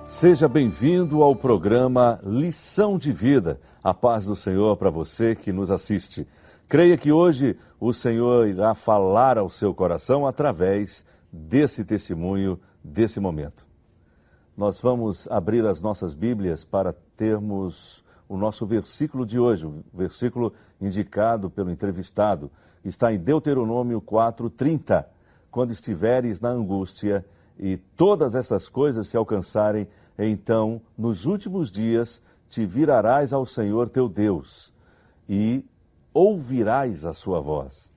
Seja bem-vindo ao programa Lição de Vida. A paz do Senhor para você que nos assiste. Creia que hoje o Senhor irá falar ao seu coração através desse testemunho, desse momento. Nós vamos abrir as nossas Bíblias para termos o nosso versículo de hoje, o versículo indicado pelo entrevistado. Está em Deuteronômio 4:30. Quando estiveres na angústia e todas essas coisas se alcançarem, então, nos últimos dias, te virarás ao Senhor teu Deus e ouvirás a sua voz.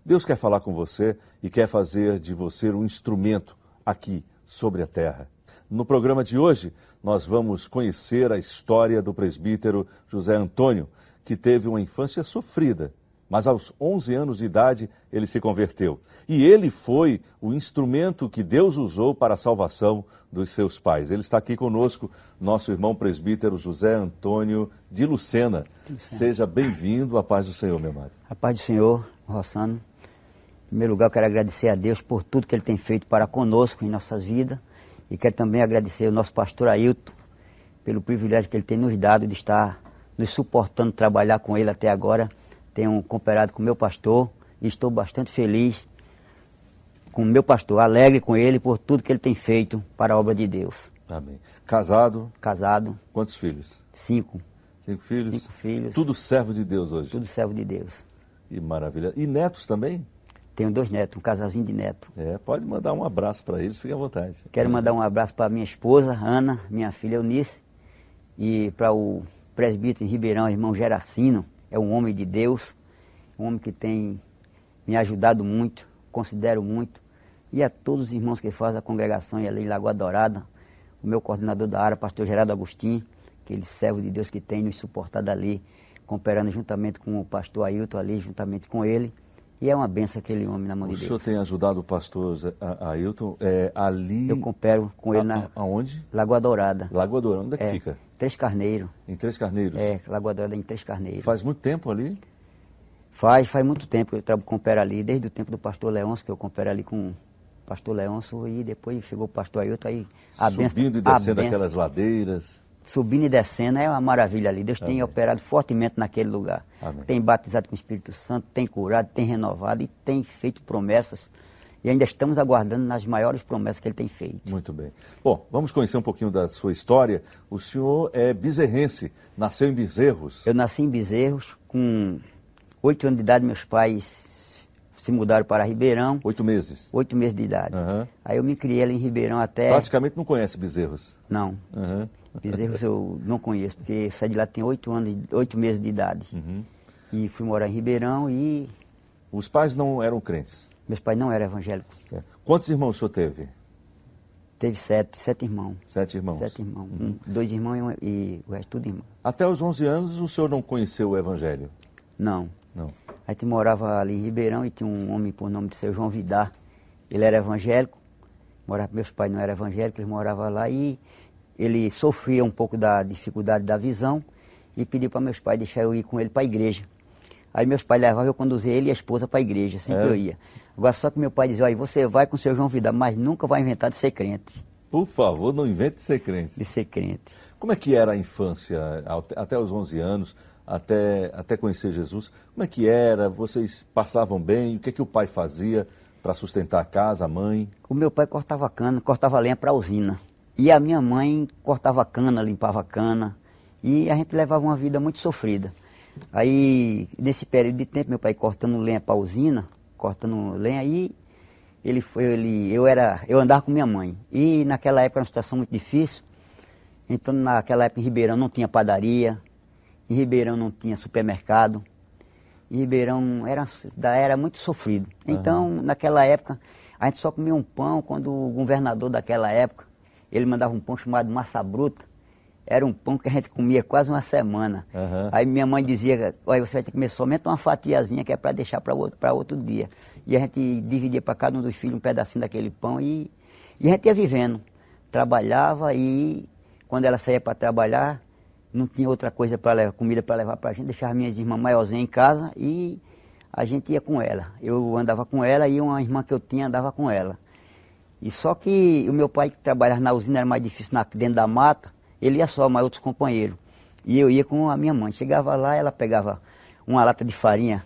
Deus quer falar com você e quer fazer de você um instrumento aqui sobre a terra. No programa de hoje, nós vamos conhecer a história do presbítero José Antônio, que teve uma infância sofrida, mas aos 11 anos de idade ele se converteu. E ele foi o instrumento que Deus usou para a salvação dos seus pais. Ele está aqui conosco, nosso irmão presbítero José Antônio de Lucena. Seja bem-vindo, à paz do Senhor, meu amado. A paz do Senhor, Rossano. Em primeiro lugar, eu quero agradecer a Deus por tudo que Ele tem feito para conosco em nossas vidas. E quero também agradecer ao nosso pastor Ailton pelo privilégio que ele tem nos dado de estar nos suportando, trabalhar com ele até agora. Tenho cooperado com o meu pastor e estou bastante feliz com o meu pastor, alegre com ele por tudo que ele tem feito para a obra de Deus. Amém. Casado? Casado. Quantos filhos? 5. 5 filhos? 5 filhos. Tudo servo de Deus hoje? Tudo servo de Deus. Que maravilha. E netos também? Tenho 2 netos, um casalzinho de neto. Pode mandar um abraço para eles, fique à vontade. Quero mandar um abraço para minha esposa, Ana, minha filha Eunice, e para o presbítero em Ribeirão, irmão Geracino. É um homem de Deus, um homem que tem me ajudado muito, considero muito. E a todos os irmãos que fazem a congregação ali em Lagoa Dourada, o meu coordenador da área, pastor Geraldo Agostinho, aquele servo de Deus que tem nos suportado ali, cooperando juntamente com o pastor Ailton ali, juntamente com ele. E é uma benção aquele homem na mão de Deus. O senhor tem ajudado o pastor Ailton ali... Eu coopero com ele na... Aonde? Lagoa Dourada. Lagoa Dourada, onde é que fica? Três Carneiros. Em Três Carneiros? Lagoa Dourada em Três Carneiros. Faz muito tempo ali? Faz muito tempo que eu coopero ali, desde o tempo do pastor Leôncio, que eu coopero ali com o pastor Leôncio, e depois chegou o pastor Ailton, aí a benção... Subindo e descendo aquelas ladeiras... Subindo e descendo é uma maravilha ali. Deus tem operado fortemente naquele lugar. Amém. Tem batizado com o Espírito Santo, tem curado, tem renovado e tem feito promessas. E ainda estamos aguardando nas maiores promessas que Ele tem feito. Muito bem. Bom, vamos conhecer um pouquinho da sua história. O senhor é bezerrense, nasceu em Bezerros. Eu nasci em Bezerros, com 8 anos de idade, meus pais se mudaram para Ribeirão. 8 meses? 8 meses de idade. Uhum. Aí eu me criei ali em Ribeirão até... Praticamente não conhece Bezerros? Não. Uhum. Bezerros eu não conheço, porque eu saí de lá tem 8 meses de idade. Uhum. E fui morar em Ribeirão e... Os pais não eram crentes? Meus pais não eram evangélicos. Quantos irmãos o senhor teve? Teve 7 irmãos. 7 irmãos? 7 irmãos. Uhum. 2 irmãos e o resto tudo irmão. Até os 11 anos o senhor não conheceu o evangelho? Não. Não. A gente morava ali em Ribeirão e tinha um homem por nome de seu João Vidar. Ele era evangélico. Meus pais não eram evangélicos, eles moravam lá e... Ele sofria um pouco da dificuldade da visão e pediu para meus pais deixar eu ir com ele para a igreja. Aí meus pais levavam, eu conduzia ele e a esposa para a igreja, sempre eu ia. Agora só que meu pai dizia, olha, você vai com o seu João Vidal, mas nunca vai inventar de ser crente. Por favor, não invente de ser crente. De ser crente. Como é que era a infância, até os 11 anos, até conhecer Jesus? Como é que era? Vocês passavam bem? O que é que o pai fazia para sustentar a casa, a mãe? O meu pai cortava cana, cortava lenha para a usina. E a minha mãe cortava cana, limpava cana, e a gente levava uma vida muito sofrida. Aí, nesse período de tempo, meu pai cortando lenha para a usina, cortando lenha, aí eu andava com minha mãe. E naquela época era uma situação muito difícil, então naquela época em Ribeirão não tinha padaria, em Ribeirão não tinha supermercado, em Ribeirão era muito sofrido. Então, naquela época, a gente só comia um pão quando o governador daquela época, ele mandava um pão chamado massa bruta. Era um pão que a gente comia quase uma semana. Uhum. Aí minha mãe dizia, olha, você vai ter que comer somente uma fatiazinha que é para deixar para outro dia. E a gente dividia para cada um dos filhos um pedacinho daquele pão e a gente ia vivendo. Trabalhava e quando ela saía para trabalhar, não tinha outra coisa para levar, comida para levar para a gente. Deixava minhas irmãs maiorzinhas em casa e a gente ia com ela. Eu andava com ela e uma irmã que eu tinha andava com ela. E só que o meu pai, que trabalhava na usina, era mais difícil dentro da mata, ele ia só, mas outros companheiros. E eu ia com a minha mãe. Chegava lá, ela pegava uma lata de farinha,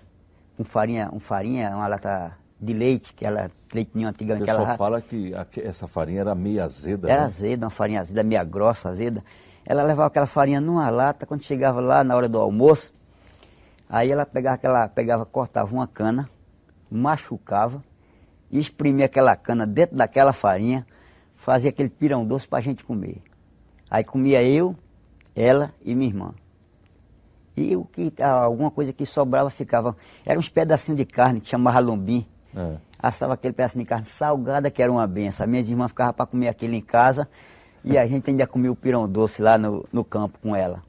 uma lata de leite, que ela, leite ninho antigamente. O pessoal fala que essa farinha era meio azeda, era né? azeda, uma farinha azeda, meia grossa, azeda. Ela levava aquela farinha numa lata, quando chegava lá na hora do almoço, aí ela cortava uma cana, machucava, exprimia aquela cana dentro daquela farinha, fazia aquele pirão doce para a gente comer. Aí comia eu, ela e minha irmã. E alguma coisa que sobrava ficava... Era uns pedacinhos de carne que chamava lombim. Assava aquele pedacinho de carne salgada, que era uma benção. Minhas irmãs ficavam para comer aquilo em casa e a gente ainda comia o pirão doce lá no campo com ela.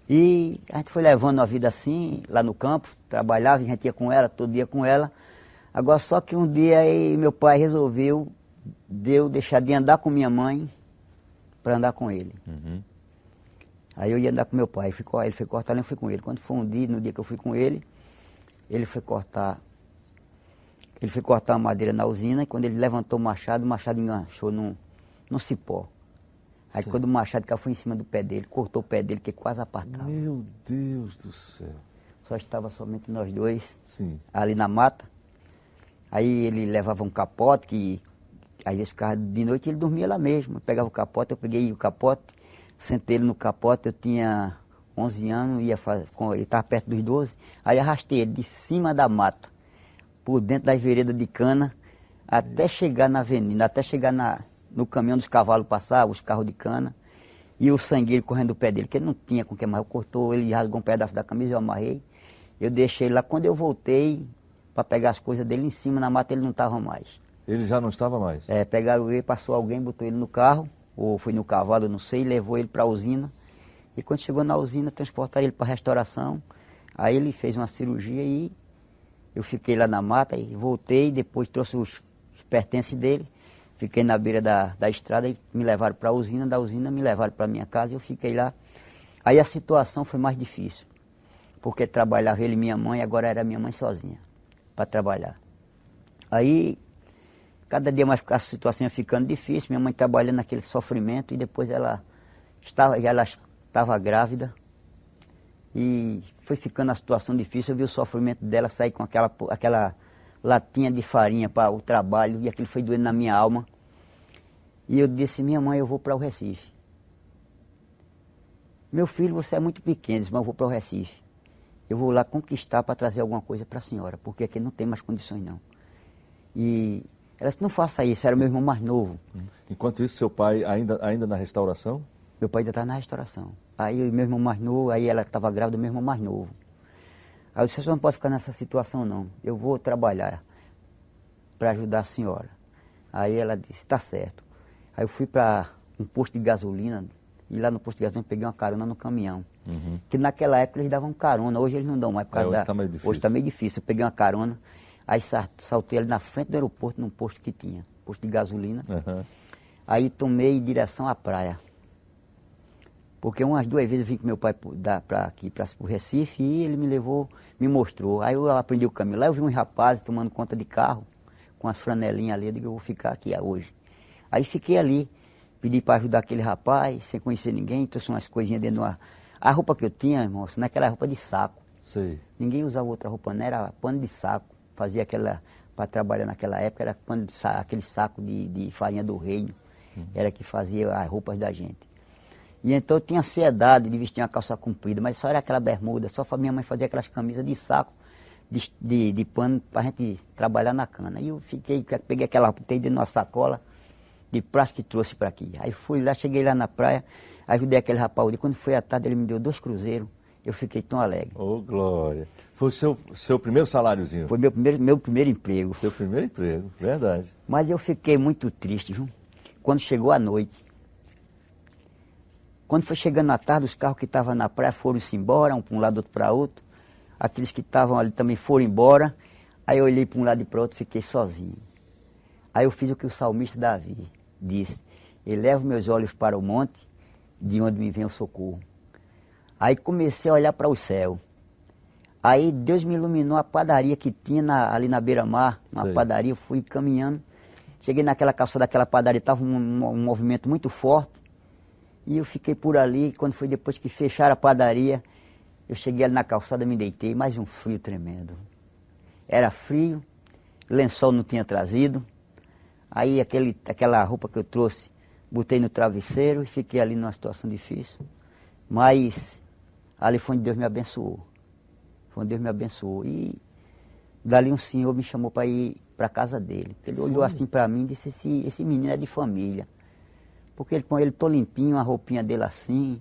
E a gente foi levando a vida assim, lá no campo, trabalhava, a gente ia com ela, todo dia com ela. Agora só que um dia aí, meu pai resolveu deixar de andar com minha mãe para andar com ele. Uhum. Aí eu ia andar com meu pai, ele foi cortar, eu fui com ele. Quando foi um dia, no dia que eu fui com ele, ele foi cortar a madeira na usina, e quando ele levantou o machado enganchou num cipó. Aí quando o machado caiu, foi em cima do pé dele, cortou o pé dele, que quase apartava. Meu Deus do céu. Só estava somente nós dois, Sim. ali na mata. Aí ele levava um capote, que às vezes ficava de noite, ele dormia lá mesmo. Eu pegava o capote, eu peguei o capote, sentei ele no capote, eu tinha 11 anos, ele estava perto dos 12, aí arrastei ele de cima da mata, por dentro das veredas de cana, até chegar na avenida, até chegar no caminhão dos cavalos passavam, os carros de cana, e o sangueiro correndo do pé dele, que ele não tinha com que mais, cortou, ele rasgou um pedaço da camisa, eu amarrei, eu deixei ele lá. Quando eu voltei para pegar as coisas dele em cima, na mata ele não estava mais. Ele já não estava mais? Pegaram ele, passou alguém, botou ele no carro, ou foi no cavalo, eu não sei, levou ele para a usina, e quando chegou na usina, transportaram ele para a restauração, aí ele fez uma cirurgia e eu fiquei lá na mata e voltei, depois trouxe os pertences dele, fiquei na beira da estrada e me levaram para a usina, da usina me levaram para a minha casa e eu fiquei lá. Aí a situação foi mais difícil, porque trabalhava ele e minha mãe, agora era minha mãe sozinha para trabalhar. Aí, cada dia mais a situação ia ficando difícil, minha mãe trabalhando naquele sofrimento e depois ela estava grávida. E foi ficando a situação difícil, eu vi o sofrimento dela sair com aquela latinha de farinha para o trabalho, e aquilo foi doendo na minha alma. E eu disse, minha mãe, eu vou para o Recife. Meu filho, você é muito pequeno, mas eu vou para o Recife. Eu vou lá conquistar para trazer alguma coisa para a senhora, porque aqui não tem mais condições não. E ela disse, não faça isso, era meu irmão mais novo. Enquanto isso, seu pai ainda na restauração? Meu pai ainda estava na restauração. Aí meu irmão mais novo, aí ela estava grávida do meu irmão mais novo. Aí eu disse, você não pode ficar nessa situação não, eu vou trabalhar para ajudar a senhora. Aí ela disse, tá certo. Aí eu fui para um posto de gasolina, e lá no posto de gasolina eu peguei uma carona no caminhão. Uhum. Que naquela época eles davam carona, hoje eles não dão mais. Hoje está meio difícil. Hoje está meio difícil. Eu peguei uma carona, aí saltei ali na frente do aeroporto, num posto que tinha, posto de gasolina. Uhum. Aí tomei direção à praia. Porque umas 2 vezes eu vim com meu pai para aqui, para o Recife, e ele me levou, me mostrou. Aí eu aprendi o caminho. Lá eu vi uns rapazes tomando conta de carro, com as franelinhas ali, eu digo, eu vou ficar aqui hoje. Aí fiquei ali, pedi para ajudar aquele rapaz, sem conhecer ninguém, trouxe umas coisinhas dentro de uma... A roupa que eu tinha, irmão, naquela roupa de saco. Sei. Ninguém usava outra roupa, não era pano de saco. Fazia aquela, para trabalhar naquela época, era pano de saco, aquele saco de farinha do reino. Era que fazia as roupas da gente. E então eu tinha ansiedade de vestir uma calça comprida, mas só era aquela bermuda, só a minha mãe fazia aquelas camisas de saco, de pano, para a gente trabalhar na cana. E eu peguei aquela roupa, botei dentro de uma sacola de plástico e trouxe para aqui. Aí fui lá, cheguei lá na praia, ajudei aquele rapaz, e quando foi à tarde ele me deu 2 cruzeiros, eu fiquei tão alegre. Ô, glória. Foi o seu primeiro saláriozinho? Foi meu primeiro emprego. Seu primeiro emprego, verdade. Mas eu fiquei muito triste, viu? Quando chegou a noite. Quando foi chegando à tarde, os carros que estavam na praia foram-se embora, um para um lado, outro para outro. Aqueles que estavam ali também foram embora. Aí eu olhei para um lado e para o outro, fiquei sozinho. Aí eu fiz o que o salmista Davi disse. Elevo meus olhos para o monte, de onde me vem o socorro. Aí comecei a olhar para o céu. Aí Deus me iluminou a padaria que tinha ali na beira-mar, uma padaria, eu fui caminhando. Cheguei naquela calçada daquela padaria, estava um movimento muito forte. E eu fiquei por ali, quando foi depois que fecharam a padaria, eu cheguei ali na calçada, me deitei, mais um frio tremendo. Era frio, lençol não tinha trazido. Aí aquela roupa que eu trouxe, botei no travesseiro e fiquei ali numa situação difícil. Mas ali foi onde Deus me abençoou. Foi onde Deus me abençoou. E dali um senhor me chamou para ir para a casa dele. Ele olhou assim para mim e disse, esse menino é de família. Porque com ele tô limpinho, a roupinha dele assim,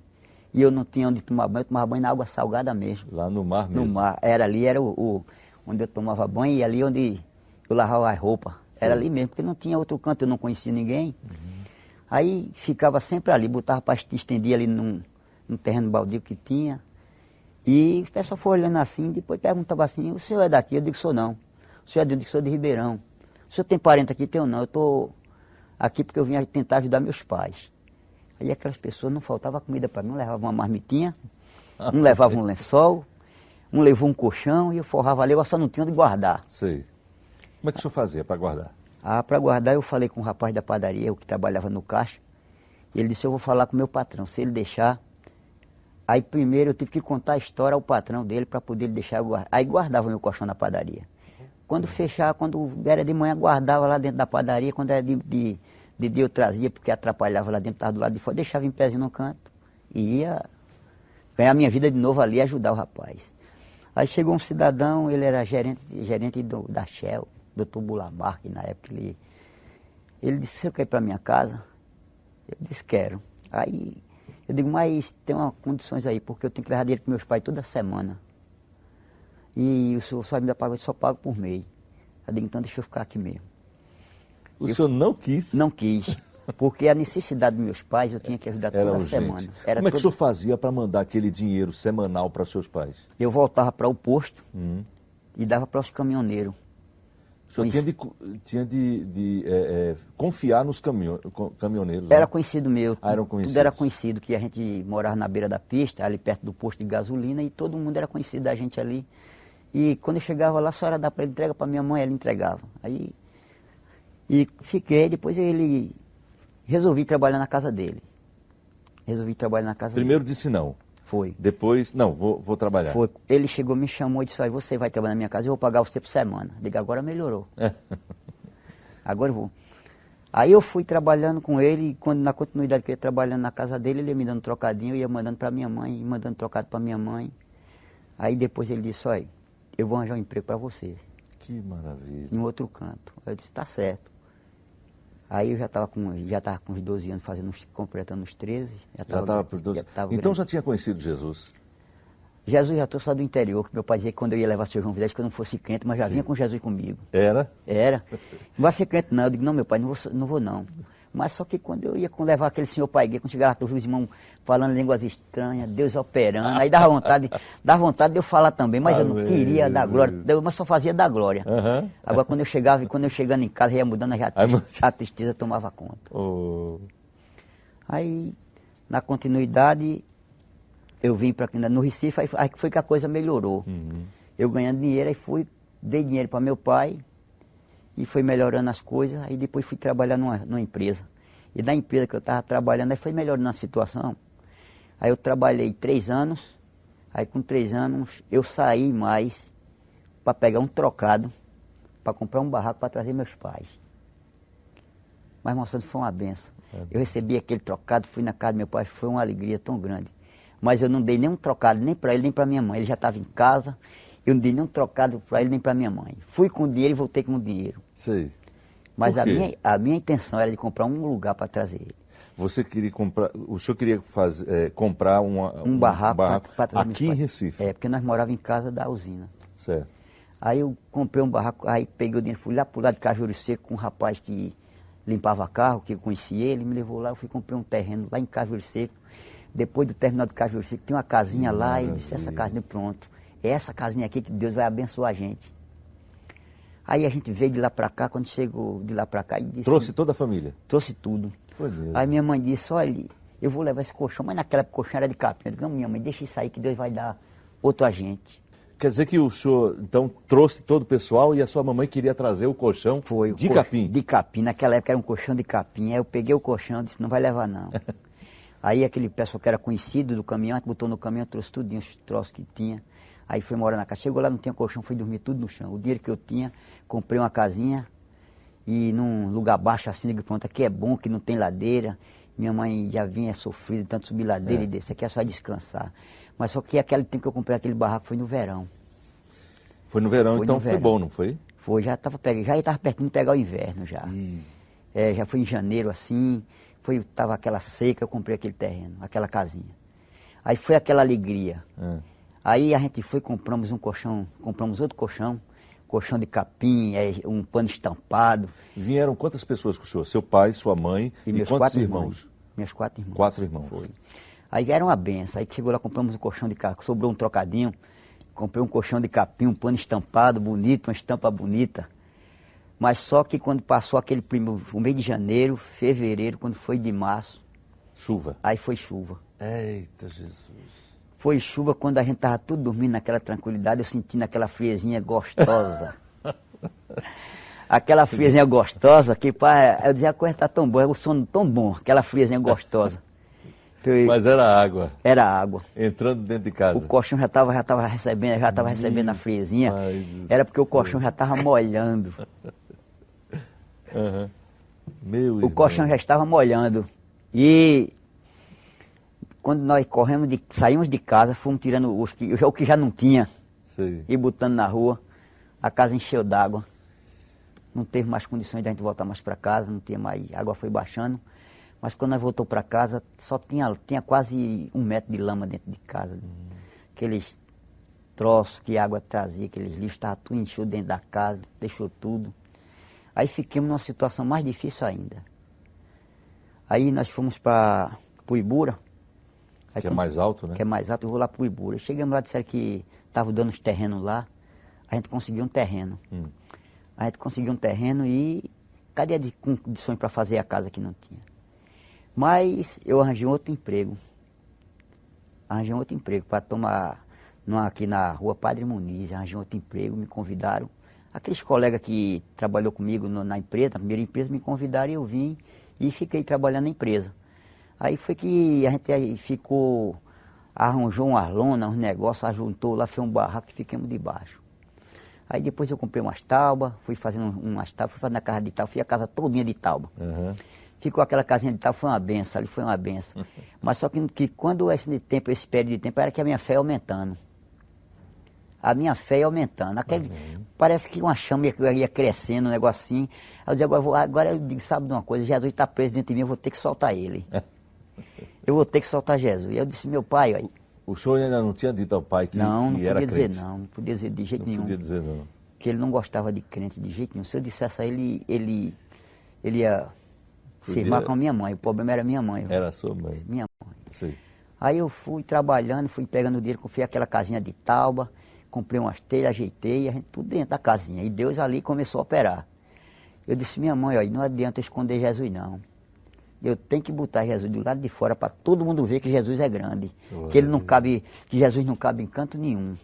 e eu não tinha onde tomar banho, eu tomava banho na água salgada mesmo. Lá no mar mesmo? No mar, era onde eu tomava banho e ali onde eu lavava as roupas. Era ali mesmo, porque não tinha outro canto, eu não conhecia ninguém. Aí ficava sempre ali, botava para estender ali num terreno baldio que tinha. E o pessoal foi olhando assim, depois perguntava assim, o senhor é daqui? Eu digo, sou não. O senhor é daqui? Eu sou de Ribeirão. O senhor tem parente aqui? Tenho não, eu estou aqui porque eu vim tentar ajudar meus pais. Aí aquelas pessoas não faltava comida para mim, um levava uma marmitinha, um levava um lençol, um levou um colchão e eu forrava ali, eu só não tinha onde guardar. Sei. Como é que o senhor fazia para guardar? Para guardar eu falei com o rapaz da padaria, o que trabalhava no caixa, e ele disse, eu vou falar com o meu patrão, se ele deixar. Aí primeiro eu tive que contar a história ao patrão dele para poder ele deixar eu guardar. Aí guardava meu colchão na padaria. Quando fechava, quando era de manhã, guardava lá dentro da padaria, quando era de dia eu trazia, porque atrapalhava lá dentro, estava do lado de fora, deixava em pezinho no canto e ia ganhar minha vida de novo ali e ajudar o rapaz. Aí chegou um cidadão, ele era gerente da Shell, doutor Bulamar, que na época ele disse, você quer ir para minha casa? Eu disse, quero. Aí eu digo, mas tem umas condições aí, porque eu tenho que levar dinheiro para meus pais toda semana. E o senhor só me dá pago, eu só pago por mês. Eu digo, então deixa eu ficar aqui mesmo. O senhor não quis? Não quis, porque a necessidade dos meus pais eu tinha que ajudar toda semana. Como é que o senhor fazia para mandar aquele dinheiro semanal para seus pais? Eu voltava para o posto e dava para os caminhoneiros. O senhor tinha de confiar nos caminhoneiros? Era né? conhecido meu. Eram conhecidos. Tudo era conhecido, que a gente morava na beira da pista, ali perto do posto de gasolina, e todo mundo era conhecido da gente ali. E quando eu chegava lá, só era dar para ele, entrega para minha mãe, ela entregava. Aí, e fiquei, depois ele resolvi trabalhar na casa dele. Primeiro disse não. Foi. Depois, não, vou trabalhar. Foi. Ele chegou, me chamou e disse, olha, você vai trabalhar na minha casa, eu vou pagar você por semana. Digo, agora melhorou. Agora eu vou. Aí eu fui trabalhando com ele, e na continuidade que eu ia trabalhando na casa dele, ele ia me dando trocadinho, eu ia mandando para minha mãe, mandando trocado para minha mãe. Aí depois ele disse, olha, eu vou arranjar um emprego para você. Que maravilha. Em outro canto. Aí eu disse, tá certo. Aí eu já estava com uns 12 anos, completando os 13. Já estava por 12 anos. Então já tinha conhecido Jesus? Jesus já trouxe lá do interior, que meu pai dizia que quando eu ia levar seu João Vilés, que eu não fosse crente, mas já vinha com Jesus comigo. Era? Era. Não vai ser crente não. Eu digo, não, meu pai, não vou não. Mas só que quando eu ia levar aquele senhor pai gay, quando chegava lá, tu viu os irmãos falando línguas estranhas, Deus operando, aí dava vontade de eu falar também, mas eu não queria dar glória, mas só fazia dar glória. Agora quando eu chegando em casa, ia mudando, a tristeza tomava conta. Aí, na continuidade, eu vim para aqui no Recife, aí foi que a coisa melhorou. Eu ganhando dinheiro, aí dei dinheiro para meu pai, e foi melhorando as coisas, aí depois fui trabalhar numa empresa. E da empresa que eu estava trabalhando, aí foi melhorando a situação. Aí eu trabalhei 3 anos, aí com 3 anos eu saí mais para pegar um trocado, para comprar um barraco para trazer meus pais. Mas, moçada, foi uma benção. Eu recebi aquele trocado, fui na casa do meu pai, foi uma alegria tão grande. Mas eu não dei nenhum trocado, nem para ele, nem para minha mãe. Ele já estava em casa. Eu não dei nenhum trocado para ele nem para minha mãe. Fui com dinheiro e voltei com dinheiro. Sei. Mas a minha intenção era de comprar um lugar para trazer ele. Você queria comprar, o senhor queria comprar um barraco para trazer aqui em Recife? Porque nós morávamos em casa da usina. Certo. Aí eu comprei um barraco, aí peguei o dinheiro, fui lá para o lado de Cajuru Seco com um rapaz que limpava carro, que eu conhecia ele, me levou lá, eu fui comprar um terreno lá em Cajuru Seco. Depois do terminal de Cajuru Seco, tinha uma casinha lá, e disse, essa casinha pronto. É essa casinha aqui que Deus vai abençoar a gente. Aí a gente veio de lá para cá, quando chegou de lá para cá... Disse, trouxe toda a família? Trouxe tudo. Foi mesmo. Aí minha mãe disse, olha, eu vou levar esse colchão, mas naquela época o colchão era de capim. Eu disse, não, minha mãe, deixa isso aí que Deus vai dar outro agente. Quer dizer que o senhor, então, trouxe todo o pessoal e a sua mamãe queria trazer o colchão de capim? De capim. Naquela época era um colchão de capim. Aí eu peguei o colchão e disse, não vai levar não. Aí aquele pessoal que era conhecido do caminhão, botou no caminhão, trouxe tudinho, os troços que tinha. Aí foi morar na casa. Chegou lá, não tinha colchão, foi dormir tudo no chão. O dinheiro que eu tinha, comprei uma casinha e num lugar baixo assim, digo, pronto, aqui é bom, que não tem ladeira. Minha mãe já vinha sofrida, tanto subir ladeira e descer, aqui é só descansar. Mas só que aquele tempo que eu comprei aquele barraco foi no verão. Foi no verão, então foi bom, não foi? Foi, já estava pertinho de pegar o inverno já. Já foi em janeiro assim, estava aquela seca, eu comprei aquele terreno, aquela casinha. Aí foi aquela alegria. Aí a gente foi, compramos um colchão, compramos outro colchão de capim, um pano estampado. Vieram quantas pessoas com o senhor? Seu pai, sua mãe e meus quantos 4 irmãos? Meus 4 irmãos. 4 irmãos. Foi. Aí era uma benção. Aí chegou lá, compramos um colchão de capim, sobrou um trocadinho. Comprei um colchão de capim, um pano estampado, bonito, uma estampa bonita. Mas só que quando passou o mês de janeiro, fevereiro, quando foi de março... Chuva. Aí foi chuva. Eita, Jesus. Foi chuva quando a gente estava tudo dormindo naquela tranquilidade, eu sentindo aquela friezinha gostosa. Aquela friezinha gostosa, que eu dizia, a coisa está tão boa, é o sono tão bom, aquela friezinha gostosa. Mas era água. Era água. Entrando dentro de casa. O colchão já estava recebendo a friezinha. Era porque o colchão já estava molhando. O colchão já estava molhando. E quando nós saímos de casa, fomos tirando o que já não tinha. Sei. E botando na rua, a casa encheu d'água. Não teve mais condições de a gente voltar mais para casa, não tinha mais, a água foi baixando. Mas quando nós voltamos para casa, só tinha quase 1 metro de lama dentro de casa. Aqueles troços que a água trazia, aqueles lixos, estava tudo encheu dentro da casa, deixou tudo. Aí ficamos numa situação mais difícil ainda. Aí nós fomos para o Ibura. Que é mais alto, né? Que é mais alto, eu vou lá para o Ibura. Chegamos lá, disseram que estavam dando os terrenos lá. A gente conseguiu um terreno. A gente conseguiu um terreno e cadê a condições para fazer a casa que não tinha? Mas eu arranjei outro emprego. Para tomar aqui na rua Padre Muniz. Arranjei outro emprego, me convidaram. Aqueles colegas que trabalhou comigo na empresa, na primeira empresa, me convidaram e eu vim e fiquei trabalhando na empresa. Aí foi que a gente arranjou umas lonas, uns negócios, ajuntou lá, fez um barraco e ficamos debaixo. Aí depois eu comprei umas taubas, fui fazendo umas taubas, fui fazendo a casa de tábua, fui a casa todinha de tábua. Ficou aquela casinha de tábua, foi uma benção, ali foi uma benção. Mas só que quando esse período de tempo, era que a minha fé ia aumentando. A minha fé ia aumentando. Parece que uma chama ia crescendo, um negocinho. Aí eu disse, agora eu digo, sabe de uma coisa, Jesus está preso dentro de mim, eu vou ter que soltar ele. Eu vou ter que soltar Jesus. E eu disse, meu pai, olha, o senhor ainda não tinha dito ao pai que era crente? Não podia dizer não, não podia dizer de jeito nenhum. Não podia dizer não. Que ele não gostava de crente de jeito nenhum. Se eu dissesse a ele ia se irmar com a minha mãe. O problema era minha mãe. Era a sua mãe? Minha mãe. Sim. Aí eu fui trabalhando, fui pegando o dinheiro, comprei aquela casinha de tábua, comprei umas telhas, ajeitei, a gente tudo dentro da casinha. E Deus ali começou a operar. Eu disse, minha mãe, olha, não adianta eu esconder Jesus não. Eu tenho que botar Jesus do lado de fora para todo mundo ver que Jesus é grande. Que ele não cabe, que Jesus não cabe em canto nenhum.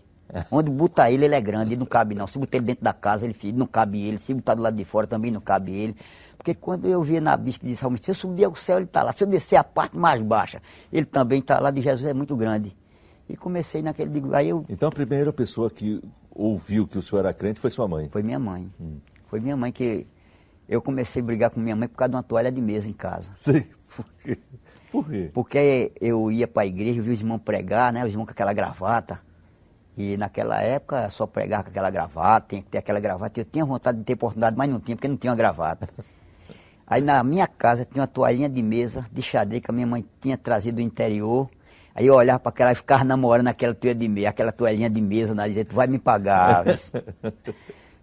Onde botar ele é grande, ele não cabe não. Se botar ele dentro da casa, ele não cabe ele. Se botar do lado de fora, também não cabe ele. Porque quando eu via na Bíblia que diz realmente, se eu subir ao céu, ele está lá. Se eu descer a parte mais baixa, ele também está lá. De Jesus é muito grande. E comecei naquele... Então a primeira pessoa que ouviu que o senhor era crente foi sua mãe? Foi minha mãe. Foi minha mãe que... Eu comecei a brigar com minha mãe por causa de uma toalha de mesa em casa. Sim. Por quê? Por quê? Porque eu ia para a igreja, via os irmãos pregar, né? Os irmãos com aquela gravata. E naquela época só pregar com aquela gravata, tinha que ter aquela gravata. Eu tinha vontade de ter oportunidade, mas não tinha, porque não tinha uma gravata. Aí na minha casa tinha uma toalhinha de mesa de xadrez que a minha mãe tinha trazido do interior. Aí eu olhava para aquela e ficava namorando aquela toalhinha de mesa, né? Dizia, tu vai me pagar,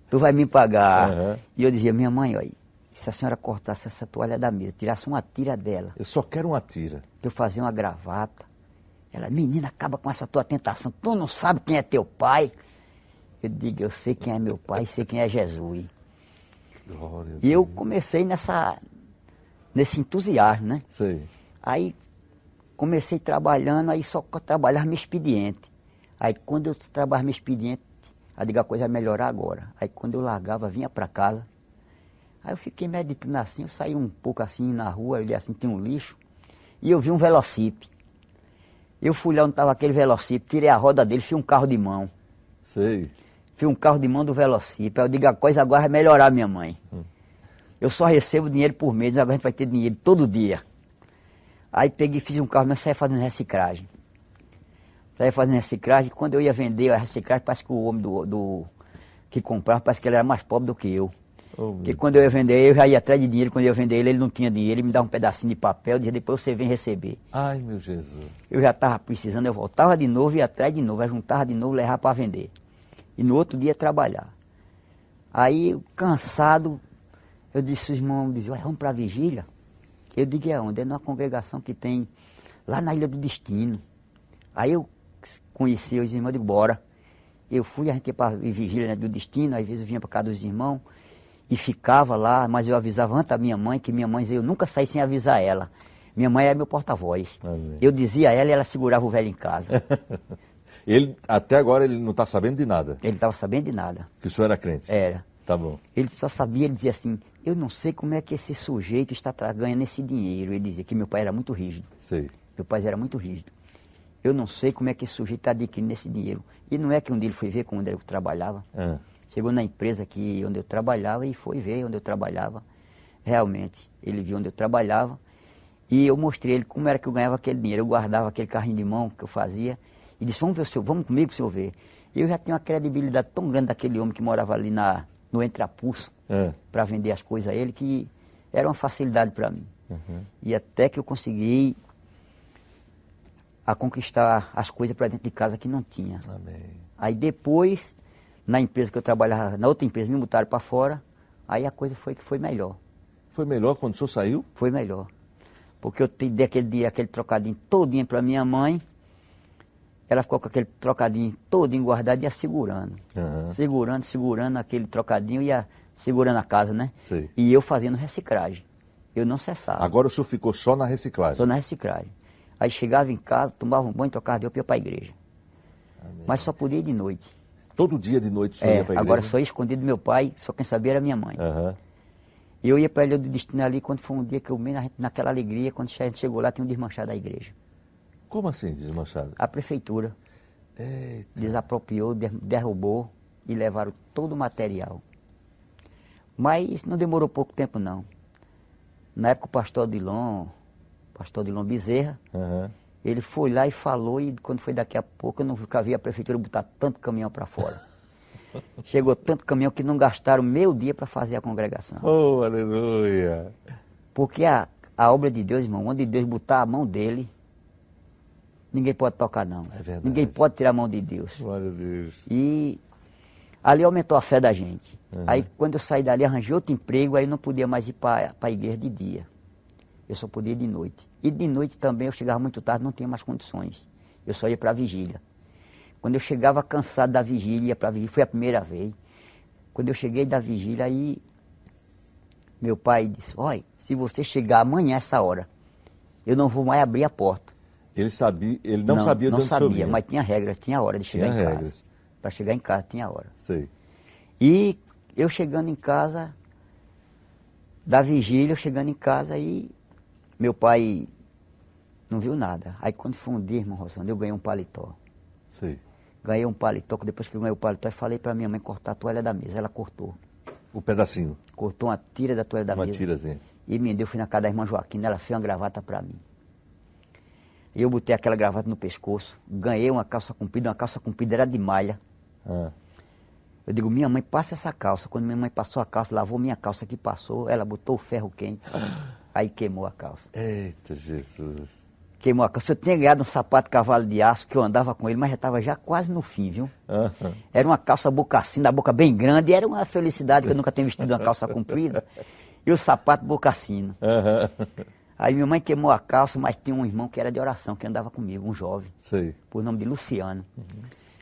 tu vai me pagar. E eu dizia, minha mãe, olha, se a senhora cortasse essa toalha da mesa, tirasse uma tira dela. Eu só quero uma tira. Eu fazia uma gravata. Ela, menina, acaba com essa tua tentação. Tu não sabe quem é teu pai? Eu digo, eu sei quem é meu pai, sei quem é Jesus. Glória E eu comecei nesse entusiasmo, né? Sei. Aí comecei trabalhando, aí só trabalhava meu expediente. Aí quando eu trabalhava meu expediente, eu digo, a coisa ia melhorar agora. Aí quando eu largava, vinha para casa. Aí eu fiquei meditando assim, eu saí um pouco assim na rua, eu olhei assim, tinha um lixo, e eu vi um velocipe. Eu fui lá onde estava aquele velocipe, tirei a roda dele, fiz um carro de mão. Sei. Fiz um carro de mão do velocipe. Aí eu digo, a coisa agora vai melhorar, minha mãe. Eu só recebo dinheiro por mês, agora a gente vai ter dinheiro todo dia. Aí peguei, fiz um carro, mas saí fazendo reciclagem. Saí fazendo reciclagem, quando eu ia vender a reciclagem, parece que o homem que comprava, parece que ele era mais pobre do que eu. Porque quando eu ia vender, eu já ia atrás de dinheiro, quando eu ia vender ele não tinha dinheiro, ele me dava um pedacinho de papel, dizia, depois você vem receber. Ai, meu Jesus. Eu já estava precisando, eu voltava de novo, ia atrás de novo, aí juntava de novo, levava para vender. E no outro dia trabalhar. Aí, cansado, eu disse, os irmãos diziam, vamos para a vigília? Eu digo, é onde? É numa congregação que tem lá na Ilha do Destino. Aí eu conheci os irmãos, eu digo, bora. Eu fui, a gente ia para a vigília, né, do Destino, às vezes eu vinha para casa dos irmãos e ficava lá, mas eu avisava antes a minha mãe, que minha mãe, eu nunca saí sem avisar ela. Minha mãe era meu porta-voz. Eu dizia a ela e ela segurava o velho em casa. Ele, até agora, ele não está sabendo de nada? Ele não estava sabendo de nada. Que o senhor era crente? Era. Tá bom. Ele só sabia, ele dizia assim, eu não sei como é que esse sujeito está ganhando esse dinheiro. Ele dizia que meu pai era muito rígido. Sei. Meu pai era muito rígido. Eu não sei como é que esse sujeito está adquirindo esse dinheiro. E não é que um dia ele foi ver onde eu trabalhava. Chegou na empresa onde eu trabalhava e foi ver onde eu trabalhava. Realmente, ele viu onde eu trabalhava. E eu mostrei ele como era que eu ganhava aquele dinheiro. Eu guardava aquele carrinho de mão que eu fazia. E disse, vamos ver o senhor, vamos comigo para o senhor ver. Eu já tenho uma credibilidade tão grande daquele homem que morava ali no Entrapulso, para vender as coisas a ele, que era uma facilidade para mim. E até que eu consegui a conquistar as coisas para dentro de casa que não tinha. Amém. Aí depois, na empresa que eu trabalhava, na outra empresa, me botaram para fora, aí a coisa foi melhor. Foi melhor quando o senhor saiu? Foi melhor. Porque eu dei aquele trocadinho todinho para minha mãe, ela ficou com aquele trocadinho todinho guardado e ia segurando. Segurando aquele trocadinho e ia segurando a casa, né? Sei. E eu fazendo reciclagem. Eu não cessava. Agora o senhor ficou só na reciclagem? Só na reciclagem. Aí chegava em casa, tomava um banho, trocava de roupa e ia para a igreja. Amém. Mas só podia ir de noite. Todo dia de noite o senhor ia para a igreja? Agora só ia escondido do meu pai, só quem sabia era minha mãe. E eu ia para a Ilha do Destino ali, quando foi um dia que eu me naquela alegria, quando a gente chegou lá, tinha um desmanchado da igreja. Como assim, desmanchado? A prefeitura desapropriou, derrubou e levaram todo o material. Mas não demorou pouco tempo, não. Na época o pastor Odilon Bezerra, ele foi lá e falou, e quando foi daqui a pouco, eu nunca vi a prefeitura botar tanto caminhão para fora. Chegou tanto caminhão que não gastaram meio dia para fazer a congregação. Oh, aleluia! Porque a obra de Deus, irmão, onde Deus botar a mão dele, ninguém pode tocar, não. É verdade. Ninguém pode tirar a mão de Deus. Glória a Deus. E ali aumentou a fé da gente. Aí quando eu saí dali, arranjei outro emprego, aí não podia mais ir para a igreja de dia. Eu só podia ir de noite. E de noite também, eu chegava muito tarde, não tinha mais condições. Eu só ia para a vigília. Quando eu chegava cansado da vigília, ia para a vigília, foi a primeira vez. Quando eu cheguei da vigília, aí meu pai disse, olha, se você chegar amanhã essa hora, eu não vou mais abrir a porta. Ele não sabia de onde o senhor vinha. Mas tinha regras, tinha hora de chegar em casa. Para chegar em casa tinha hora. Sei. E eu chegando em casa, da vigília, eu chegando em casa, aí meu pai não viu nada. Aí quando foi um dia, irmão Rosando, eu ganhei um paletó. Sei. Ganhei um paletó, depois que eu ganhei o paletó, eu falei para minha mãe cortar a toalha da mesa. Ela cortou. O pedacinho? Cortou uma tira da toalha da mesa. Uma tirazinha. E me deu, fui na casa da irmã Joaquina, ela fez uma gravata para mim. E eu botei aquela gravata no pescoço, ganhei uma calça comprida era de malha. Eu digo, minha mãe, passa essa calça. Quando minha mãe passou a calça, lavou minha calça que passou, ela botou o ferro quente, aí queimou a calça. Eita, Jesus. Queimou a calça. Eu tinha ganhado um sapato cavalo de aço, que eu andava com ele, mas já estava já quase no fim, viu? Era uma calça boca assim, da boca bem grande, e era uma felicidade que eu nunca tinha vestido uma calça comprida. E o sapato bocassino. Aí minha mãe queimou a calça, mas tinha um irmão que era de oração, que andava comigo, um jovem. Sei. Por nome de Luciano.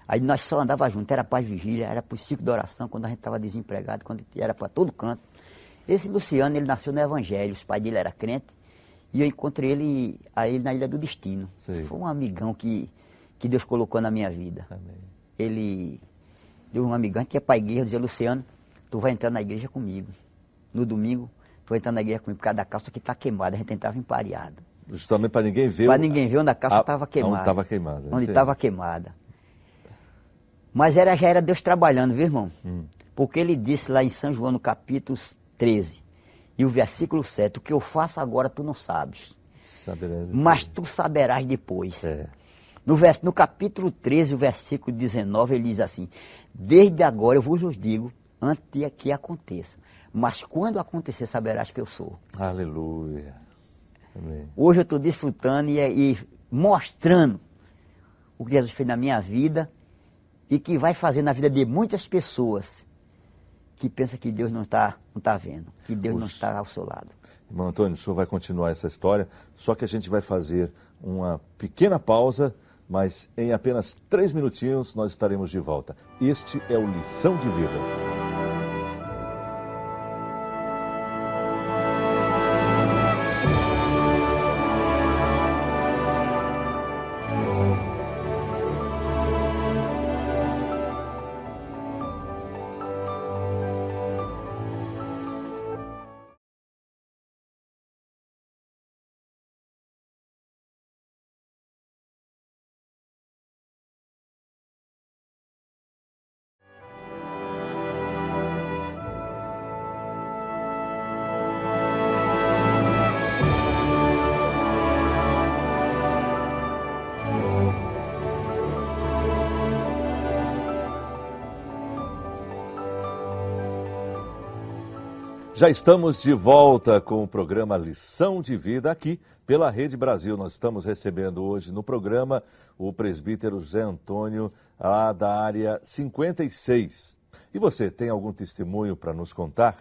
Aí nós só andava junto, era para vigília, era para o ciclo de oração, quando a gente estava desempregado, quando era para todo canto. Esse Luciano, ele nasceu no Evangelho, os pais dele eram crentes, e eu encontrei ele na Ilha do Destino. Sei. Foi um amigão que que Deus colocou na minha vida. Amém. Ele deu um amigão que é para a igreja, dizia, Luciano, tu vai entrar na igreja comigo. No domingo, tu vai entrar na igreja comigo por causa da calça que está queimada. A gente entrava empareado. Justamente para ninguém ver. Para ninguém ver onde a calça estava queimada. Onde estava queimada. Onde estava queimada. Mas já era Deus trabalhando, viu, irmão? Porque ele disse lá em São João, no capítulo 13, e o versículo 7, o que eu faço agora tu não sabes, mas tu saberás depois. No capítulo 13, o versículo 19, ele diz assim, desde agora eu vos digo, antes que aconteça, mas quando acontecer saberás que eu sou. Aleluia. Amém. Hoje eu estou desfrutando e mostrando o que Jesus fez na minha vida e que vai fazer na vida de muitas pessoas que pensam que Deus não tá vendo, que Deus não está ao seu lado. Irmão Antônio, o senhor vai continuar essa história, só que a gente vai fazer uma pequena pausa, mas em apenas 3 minutinhos nós estaremos de volta. Este é o Lição de Vida. Já estamos de volta com o programa Lição de Vida aqui pela Rede Brasil. Nós estamos recebendo hoje no programa o presbítero Zé Antônio, lá da área 56. E você tem algum testemunho para nos contar?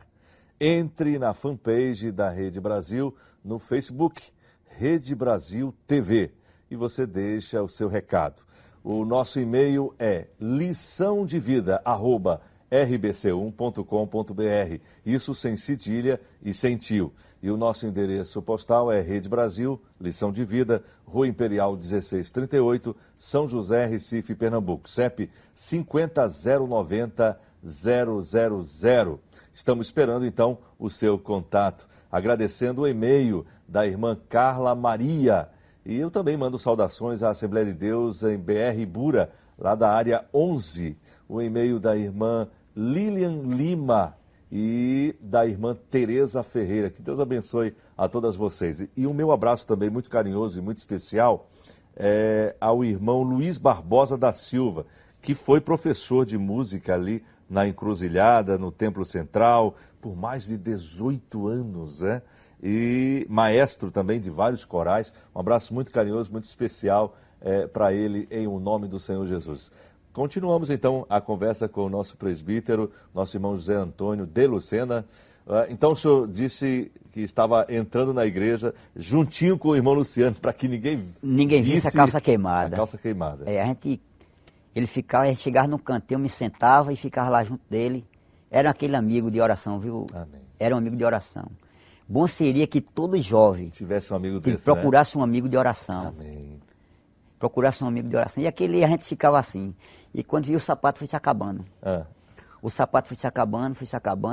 Entre na fanpage da Rede Brasil no Facebook, Rede Brasil TV, e você deixa o seu recado. O nosso e-mail é liçãodevida@rbc1.com.br, isso sem cedilha e sem tio. E o nosso endereço postal é Rede Brasil, Lição de Vida, Rua Imperial 1638, São José, Recife, Pernambuco, CEP 50090000. Estamos esperando então o seu contato, agradecendo o e-mail da irmã Carla Maria. E eu também mando saudações à Assembleia de Deus em BR Bura, lá da área 11, o e-mail da irmã Lilian Lima e da irmã Tereza Ferreira. Que Deus abençoe a todas vocês. E o meu abraço também muito carinhoso e muito especial ao irmão Luiz Barbosa da Silva, que foi professor de música ali na Encruzilhada, no Templo Central, por mais de 18 anos, né? E maestro também de vários corais. Um abraço muito carinhoso, muito especial para ele, em o nome do Senhor Jesus. Continuamos então a conversa com o nosso presbítero, nosso irmão José Antônio de Lucena. Então o senhor disse que estava entrando na igreja juntinho com o irmão Luciano, para que ninguém visse a calça queimada. A calça queimada. Ele chegava no canto, eu me sentava e ficava lá junto dele. Era aquele amigo de oração, viu? Amém. Era um amigo de oração. Bom seria que todo jovem tivesse um amigo desse, procurasse um amigo de oração. Amém. Procurasse um amigo de oração. E aquele a gente ficava assim. E quando via o sapato foi se acabando. O sapato foi se acabando,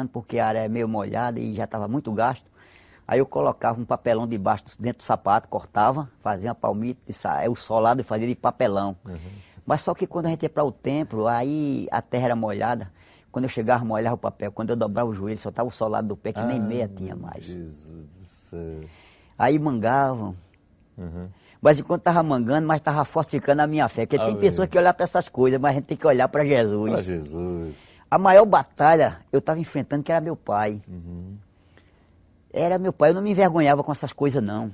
porque a área é meio molhada e já estava muito gasto. Aí eu colocava um papelão debaixo, dentro do sapato, cortava, fazia uma palmita, o solado e fazia de papelão. Mas só que quando a gente ia para o templo, aí a terra era molhada. Quando eu chegava, molhava o papel. Quando eu dobrava o joelho, só estava o solado do pé, que nem meia tinha mais. Jesus do céu. Aí mangavam. Mas enquanto estava mangando, mas estava fortificando a minha fé. Porque tem pessoas que olham para essas coisas, mas a gente tem que olhar para Jesus. Para Jesus. A maior batalha eu estava enfrentando, que era meu pai. Era meu pai, eu não me envergonhava com essas coisas, não.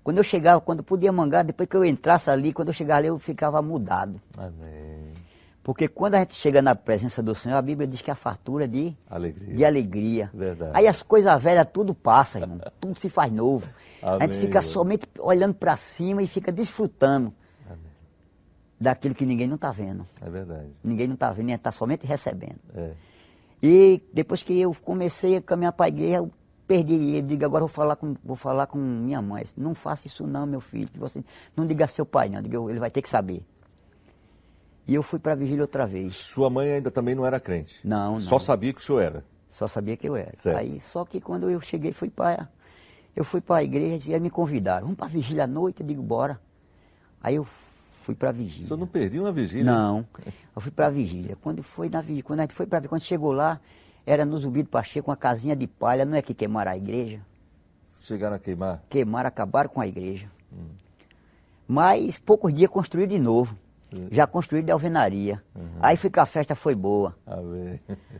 Quando eu chegava, quando eu podia mangar, depois que eu entrasse ali, quando eu chegava ali, eu ficava mudado. Amém. Porque quando a gente chega na presença do Senhor, a Bíblia diz que é a fartura de alegria. Verdade. Aí as coisas velhas tudo passa, irmão. Tudo se faz novo. Amém, a gente fica somente olhando para cima e fica desfrutando daquilo que ninguém não está vendo. É verdade. Ninguém não está vendo, a gente está somente recebendo. E depois que eu comecei a caminhar para a igreja, eu perdi. Eu digo, agora eu vou falar com minha mãe. Não faça isso não, meu filho. Que você não diga a seu pai, não. Eu digo, ele vai ter que saber. E eu fui para a vigília outra vez. Sua mãe ainda também não era crente? Não. Só sabia que o senhor era? Só sabia que eu era. Certo. Aí, só que quando eu cheguei, eu fui para a igreja e eles me convidaram. Vamos para a vigília à noite? Eu digo, bora. Aí eu fui para a vigília. O senhor não perdia uma vigília? Não, eu fui para a vigília. Quando a gente foi para quando chegou lá, era no Zumbi do Pacheco, uma casinha de palha, não é que queimaram a igreja? Chegaram a queimar? Queimaram, acabaram com a igreja. Mas poucos dias construíram de novo. Já construíram de alvenaria. Aí foi que a festa foi boa.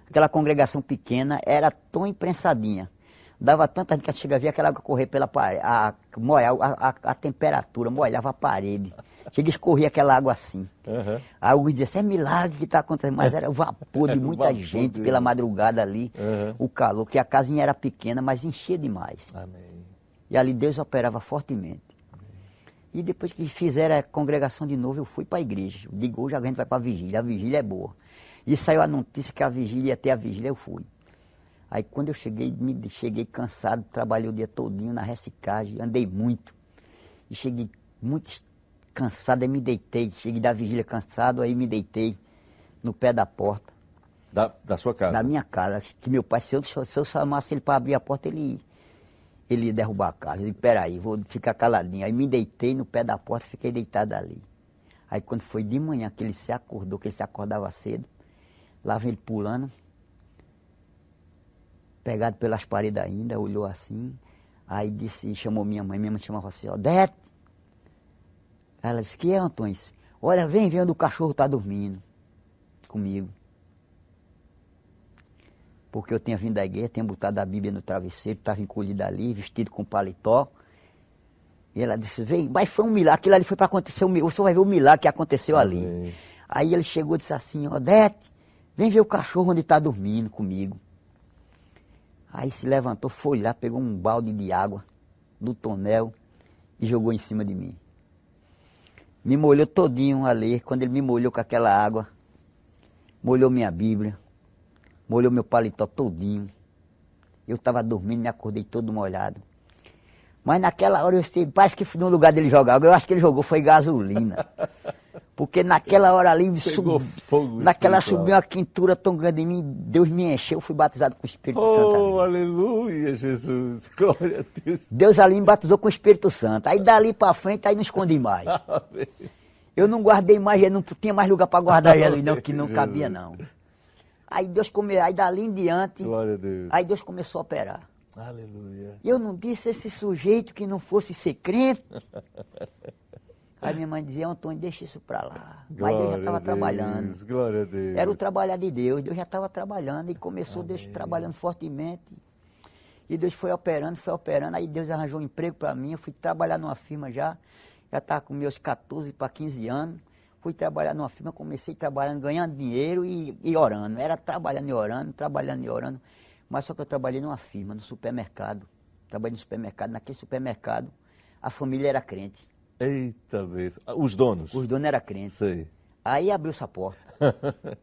Aquela congregação pequena era tão imprensadinha. Dava tanta gente que chega a ver aquela água correr pela parede, a temperatura molhava a parede. Chega a escorrer aquela água assim. Aí alguns diziam, isso é milagre que está acontecendo, mas era o vapor de muita gente pela madrugada ali, o calor, que a casinha era pequena, mas enchia demais. Amém. E ali Deus operava fortemente. E depois que fizeram a congregação de novo, eu fui para a igreja. Eu digo, hoje a gente vai para a vigília é boa. E saiu a notícia que a vigília ia ter a vigília, eu fui. Aí quando eu cheguei cansado, trabalhei o dia todinho na reciclagem, andei muito. E cheguei muito cansado, aí me deitei. Cheguei da vigília cansado, aí me deitei no pé da porta. Da sua casa? Da minha casa. Que meu pai, se eu chamasse ele para abrir a porta, ele ia derrubar a casa. Eu disse, peraí, vou ficar caladinho. Aí me deitei no pé da porta, fiquei deitado ali. Aí quando foi de manhã que ele se acordou, que ele se acordava cedo, lá vem ele pulando, pegado pelas paredes ainda, olhou assim, aí disse, chamou minha mãe chamava assim, Odete. Ela disse, que é, Antônio? Olha, vem onde o cachorro está dormindo comigo. Porque eu tinha vindo da igreja, tinha botado a Bíblia no travesseiro, estava encolhido ali, vestido com paletó. E ela disse, vem, mas foi um milagre, aquilo ali foi para acontecer, o senhor vai ver o milagre que aconteceu ali. Aí ele chegou e disse assim, Odete, vem ver o cachorro onde está dormindo comigo. Aí se levantou, foi lá, pegou um balde de água no tonel e jogou em cima de mim. Me molhou todinho a ler, quando ele me molhou com aquela água, molhou minha Bíblia, molhou meu paletó todinho. Eu estava dormindo, me acordei todo molhado. Mas naquela hora eu sei, parece que no lugar dele jogar água, eu acho que ele jogou foi gasolina. Porque naquela hora ali, subiu uma quentura tão grande em mim, Deus me encheu, eu fui batizado com o Espírito Santo. Oh, aleluia, Jesus, glória a Deus. Deus ali me batizou com o Espírito Santo. Aí dali para frente, aí não escondi mais. Eu não guardei mais, não tinha mais lugar para guardar Jesus, não, que não cabia não. Aí aí dali em diante, glória a Deus. Aí Deus começou a operar. Aleluia. Eu não disse a esse sujeito que não fosse ser crente. Aí minha mãe dizia, Antônio, deixa isso para lá. Mas Deus já estava trabalhando. Glória a Deus. Era o trabalhar de Deus. Deus já estava trabalhando e começou Deus trabalhando fortemente. E Deus foi operando. Aí Deus arranjou um emprego para mim. Eu fui trabalhar numa firma já estava com meus 14 para 15 anos. Fui trabalhar numa firma, comecei trabalhando, ganhando dinheiro e orando. Era trabalhando e orando. Mas só que eu trabalhei numa firma, no supermercado. Trabalhei no supermercado. Naquele supermercado, a família era crente. Eita vez. Os donos? Os donos eram crentes. Sei. Aí abriu-se a porta.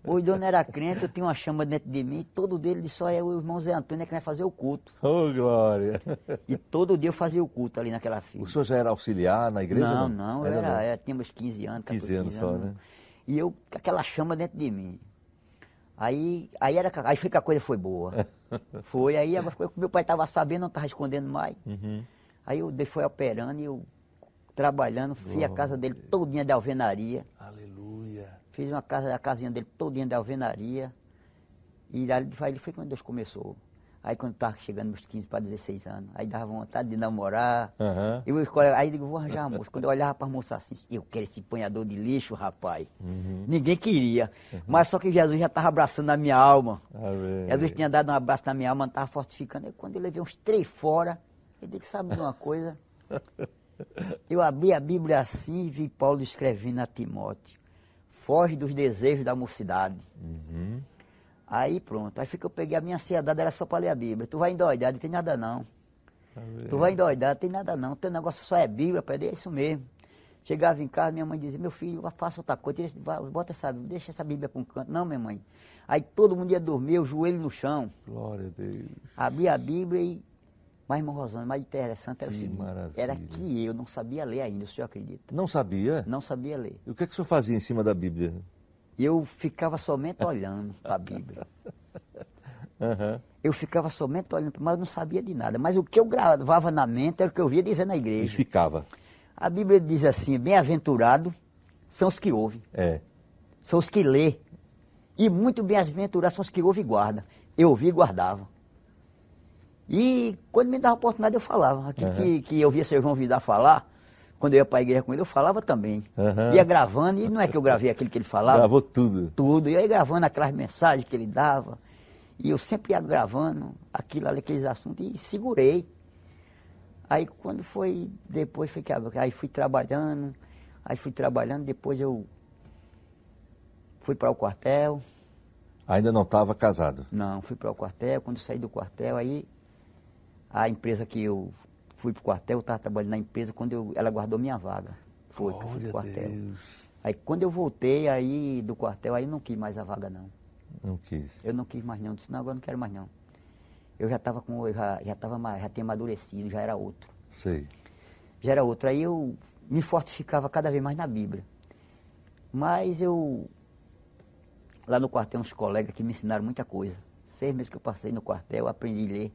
Os donos eram crentes, eu tinha uma chama dentro de mim, todo dia ele disse, só é o irmão Zé Antônio que vai fazer o culto. Oh, glória. E todo dia eu fazia o culto ali naquela firma. O senhor já era auxiliar na igreja? Não, tínhamos 15 anos. 15 anos só, né? E eu, aquela chama dentro de mim. Aí foi que a coisa foi boa. Foi, aí meu pai estava sabendo, não estava escondendo mais. Aí Deus foi operando e eu trabalhando, fiz a casa dele todinha de alvenaria. Aleluia. Fiz a casinha dele todinha de alvenaria. E ali foi quando Deus começou. Aí quando estava chegando nos 15 para 16 anos, aí dava vontade de namorar. Aí eu digo, vou arranjar uma moça. Quando eu olhava para a moça assim, eu quero esse punhador de lixo, rapaz. Ninguém queria. Mas só que Jesus já estava abraçando a minha alma. Amém. Jesus tinha dado um abraço na minha alma, não estava fortificando. Aí quando eu levei uns 3 fora, eu digo, sabe de uma coisa? Eu abri a Bíblia assim e vi Paulo escrevendo a Timóteo. Foge dos desejos da mocidade. Aí pronto, aí eu peguei a minha ansiedade, era só para ler a Bíblia. Tu vai endoidar, não tem nada não. Tu vai endoidar, não tem nada não. Teu negócio só é Bíblia, é isso mesmo. Chegava em casa, minha mãe dizia, meu filho, faça outra coisa, deixa essa Bíblia para um canto. Não, minha mãe. Aí todo mundo ia dormir, o joelho no chão. Glória a Deus. Abri a Bíblia e... Mas, irmão Rosana, mais interessante era o seguinte, maravilha. Era que eu não sabia ler ainda, o senhor acredita? Não sabia? Não sabia ler. E o que é que o senhor fazia em cima da Bíblia? eu ficava somente olhando para a Bíblia. Eu ficava somente olhando, mas eu não sabia de nada. Mas o que eu gravava na mente era o que eu via dizer na igreja. E ficava. A Bíblia diz assim, bem-aventurados são os que ouvem. São os que lê. E muito bem-aventurados são os que ouvem e guardam. Eu ouvia e guardava. E quando me dava oportunidade eu falava. Aquilo que eu via seu João Vidal falar, quando eu ia para a igreja com ele, eu falava também. Ia gravando, e não é que eu gravei aquilo que ele falava. Gravou tudo. Tudo. E aí gravando aquelas mensagens que ele dava. E eu sempre ia gravando aquilo ali, aqueles assuntos, e segurei. Aí quando foi, depois foi que aí fui trabalhando, depois eu fui para o quartel. Ainda não estava casado? Não, fui para o quartel. Quando saí do quartel, aí a empresa que eu fui para o quartel, eu estava trabalhando na empresa, quando ela guardou minha vaga. Foi que eu fui para o quartel. Deus. Aí quando eu voltei aí do quartel, aí não quis mais a vaga não. Não quis. Eu não quis mais não, disse, não, agora não quero mais não. Eu já estava com, já tinha amadurecido, já era outro. Sei. Já era outro. Aí eu me fortificava cada vez mais na Bíblia. Mas eu, lá no quartel, uns colegas que me ensinaram muita coisa. 6 meses que eu passei no quartel, eu aprendi a ler.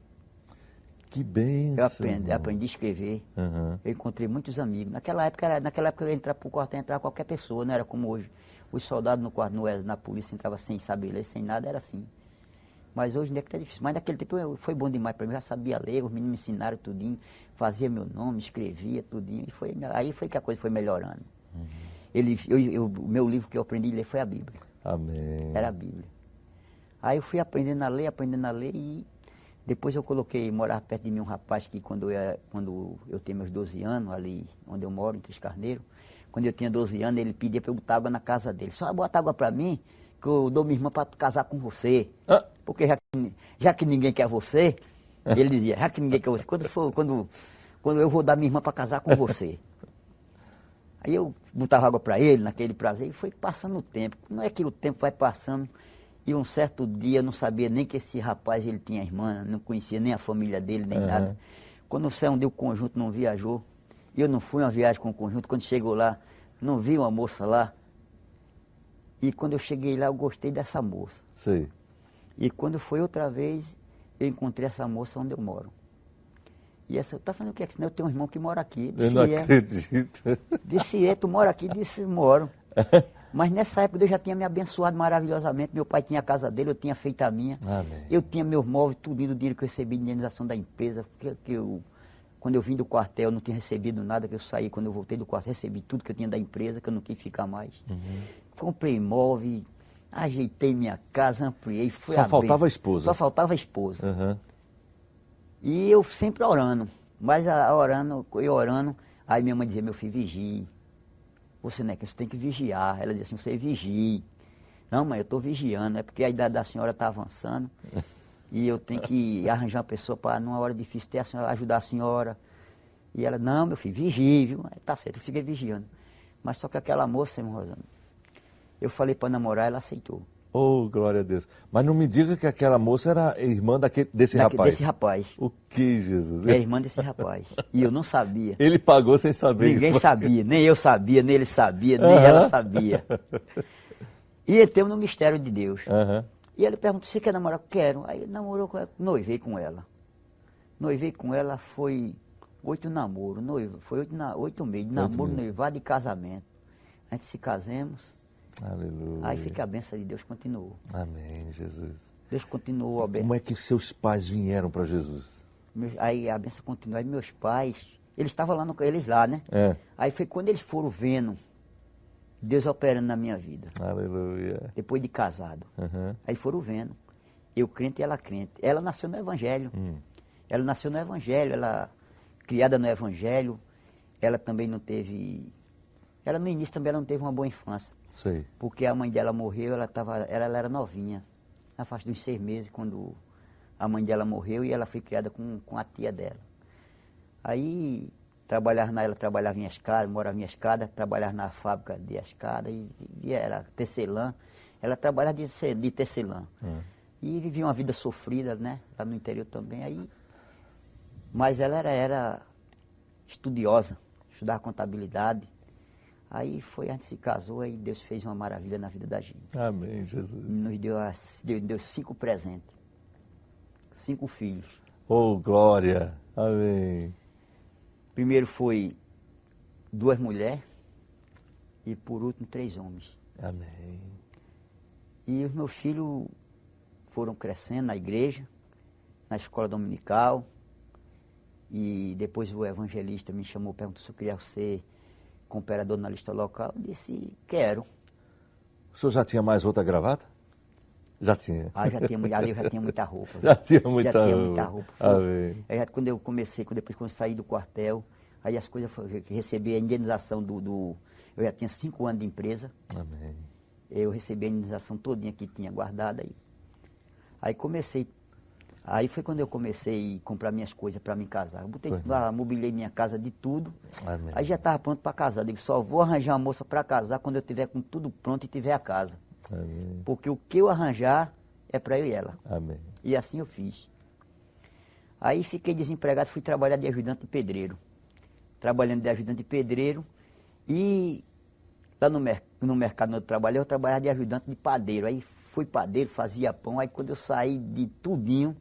Que bênção. Eu aprendi a escrever. Eu encontrei muitos amigos. Naquela época eu entrava para o quartel, entrava qualquer pessoa, não era como hoje. Os soldados no quarto, na polícia, entravam sem saber ler, sem nada, era assim. Mas hoje em dia que tá difícil. Mas naquele tempo foi bom demais para mim, eu já sabia ler, os meninos me ensinaram tudinho, fazia meu nome, escrevia tudinho, e aí foi que a coisa foi melhorando. O meu livro que eu aprendi a ler foi a Bíblia. Amém. Era a Bíblia. Aí eu fui aprendendo a ler e depois eu coloquei, morava perto de mim um rapaz que quando eu tinha meus 12 anos, ali onde eu moro, em Três Carneiros, quando eu tinha 12 anos, ele pedia para eu botar água na casa dele. Só bota água para mim, que eu dou minha irmã para casar com você. Porque já que ninguém quer você, ele dizia, já que ninguém quer você, quando eu vou dar minha irmã para casar com você. Aí eu botava água para ele, naquele prazer, e foi passando o tempo. Não é que o tempo vai passando, e um certo dia eu não sabia nem que esse rapaz ele tinha irmã, não conhecia nem a família dele, nem nada. Quando eu saí um dia o conjunto não viajou, e eu não fui uma viagem com o conjunto, quando chegou lá, não vi uma moça lá. E quando eu cheguei lá, eu gostei dessa moça. Sei. E quando foi outra vez, eu encontrei essa moça onde eu moro. E essa, tá falando o que é que senão eu tenho um irmão que mora aqui. Eu não acredito. Disse, tu mora aqui? Disse, moro. Mas nessa época Deus já tinha me abençoado maravilhosamente. Meu pai tinha a casa dele, eu tinha feito a minha. Amém. Eu tinha meus móveis, tudo do dinheiro que eu recebi de indenização da empresa. Quando eu vim do quartel, eu não tinha recebido nada, que eu saí, quando eu voltei do quartel, recebi tudo que eu tinha da empresa, que eu não quis ficar mais. Comprei imóvel, ajeitei minha casa, ampliei, foi Só faltava a esposa. Só faltava a esposa. E eu sempre orando, mas eu orando, aí minha mãe dizia, meu filho, vigie. Você não é que você tem que vigiar. Ela dizia assim, você vigie. Não, mãe, eu estou vigiando, é porque a idade da senhora está avançando e eu tenho que arranjar uma pessoa para, numa hora difícil, ajudar a senhora. E ela, não, meu filho, vigie, viu? Tá certo, eu fiquei vigiando. Mas só que aquela moça, irmão Rosano, eu falei para namorar, ela aceitou. Oh, glória a Deus. Mas não me diga que aquela moça era irmã desse rapaz. Desse rapaz. O que, Jesus? É irmã desse rapaz. E eu não sabia. Ele pagou sem saber. Ninguém sabia, nem eu sabia, nem ele sabia, nem ela sabia. E ele teve no mistério de Deus. E ele perguntou, você quer namorar? Quero. Aí namorou com ela, noivei com ela. Noivei com ela, foi 8 namoros, foi 8 meses de namoro, noivado e casamento. Antes se casemos. Aleluia. Aí fica a bênção de Deus, continuou. Amém, Jesus. Deus continuou a bênção. Como é que seus pais vieram para Jesus? Aí a bênção continuou. Aí meus pais, eles estavam lá, eles lá, né? Aí foi quando eles foram vendo Deus operando na minha vida. Aleluia. Depois de casado. Aí foram vendo. Eu crente e ela crente. Ela nasceu no Evangelho. Ela nasceu no Evangelho, ela criada no Evangelho. Ela também não teve... Ela no início também ela não teve uma boa infância. Sei. Porque a mãe dela morreu, ela era novinha. Na faixa dos 6 meses, quando a mãe dela morreu e ela foi criada com a tia dela. Aí ela trabalhava em escada, morava em escada, trabalhava na fábrica de escada e era tecelã. Ela trabalhava de tecelã. E vivia uma vida sofrida, né? Lá no interior também. Mas ela era estudiosa, estudava contabilidade. Aí foi, a gente se casou, aí Deus fez uma maravilha na vida da gente. Amém, Jesus. Nos deu 5 presentes, 5 filhos. Oh, glória. Amém. Primeiro foi 2 mulheres e por último 3 homens. Amém. E os meus filhos foram crescendo na igreja, na escola dominical. E depois o evangelista me chamou, perguntou se eu queria ser cooperador na lista local. Eu disse, quero. O senhor já tinha mais outra gravata? Já tinha. Ali eu já tinha muita roupa. Já tinha muita já roupa. Tinha muita roupa. Amém. Aí, quando eu comecei, depois quando eu saí do quartel, aí as coisas foram, recebi a indenização eu já tinha 5 anos de empresa. Amém. Eu recebi a indenização todinha que tinha guardada aí. Aí comecei. Aí foi quando eu comecei a comprar minhas coisas para me casar. Eu botei lá, mobilei minha casa de tudo. Amém. Aí já estava pronto para casar. Eu digo, só vou arranjar uma moça para casar quando eu tiver com tudo pronto e tiver a casa. Amém. Porque o que eu arranjar é para eu e ela. Amém. E assim eu fiz. Aí fiquei desempregado, fui trabalhar de ajudante de pedreiro. Trabalhando de ajudante de pedreiro. E lá no mercado onde eu trabalhava de ajudante de padeiro. Aí fui padeiro, fazia pão. Aí quando eu saí de tudinho,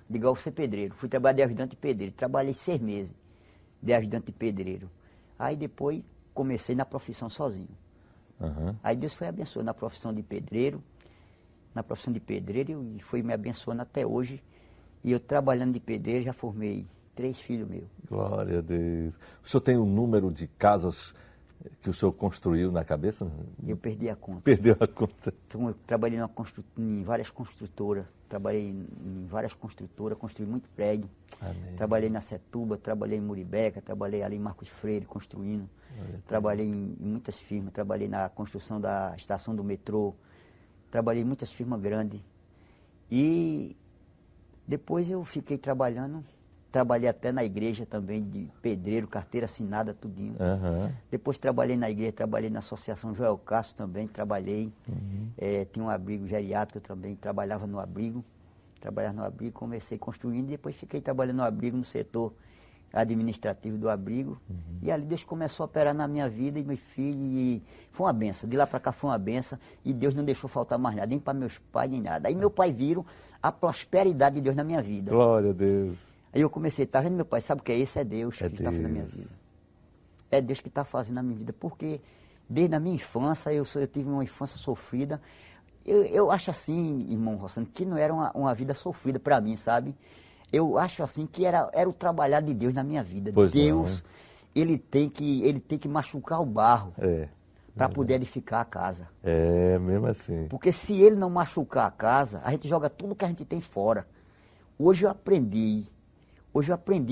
digo, vou ser pedreiro. Fui trabalhar de ajudante de pedreiro. Trabalhei 6 meses de ajudante de pedreiro. Aí depois comecei na profissão sozinho. Uhum. Aí Deus foi abençoando na profissão de pedreiro. E foi me abençoando até hoje. E eu trabalhando de pedreiro já formei 3 filhos meus. Glória a Deus. O senhor tem um número de casas que o senhor construiu na cabeça? Eu perdi a conta. Perdeu a conta. Então, eu trabalhei em várias construtoras. Construí muito prédio. Amém. Trabalhei na Setuba, trabalhei em Muribeca, trabalhei ali em Marcos Freire construindo. Trabalhei em muitas firmas, trabalhei na construção da estação do metrô. Trabalhei em muitas firmas grandes. E depois eu fiquei trabalhando. Trabalhei até na igreja também, de pedreiro, carteira assinada, tudinho. Uhum. Depois trabalhei na igreja, trabalhei na Associação Joel Castro também, trabalhei. Uhum. Tinha um abrigo geriátrico, eu também trabalhava no abrigo. Comecei construindo e depois fiquei trabalhando no abrigo, no setor administrativo do abrigo. Uhum. E ali Deus começou a operar na minha vida e meu filho. E foi uma benção. De lá para cá foi uma benção. E Deus não deixou faltar mais nada, nem para meus pais, nem nada. Aí meu pai viram a prosperidade de Deus na minha vida. Glória a Deus. Aí eu comecei, tá vendo meu pai, sabe o que é isso? É Deus que está fazendo na minha vida. É Deus que está fazendo na minha vida, porque desde a minha infância, eu tive uma infância sofrida. Eu acho assim, irmão Rossano, que não era uma vida sofrida para mim, sabe? Eu acho assim que era o trabalhar de Deus na minha vida. Pois Deus, não. ele tem que machucar o barro para poder edificar a casa. É, mesmo assim. Porque se ele não machucar a casa, a gente joga tudo que a gente tem fora. Hoje eu aprendi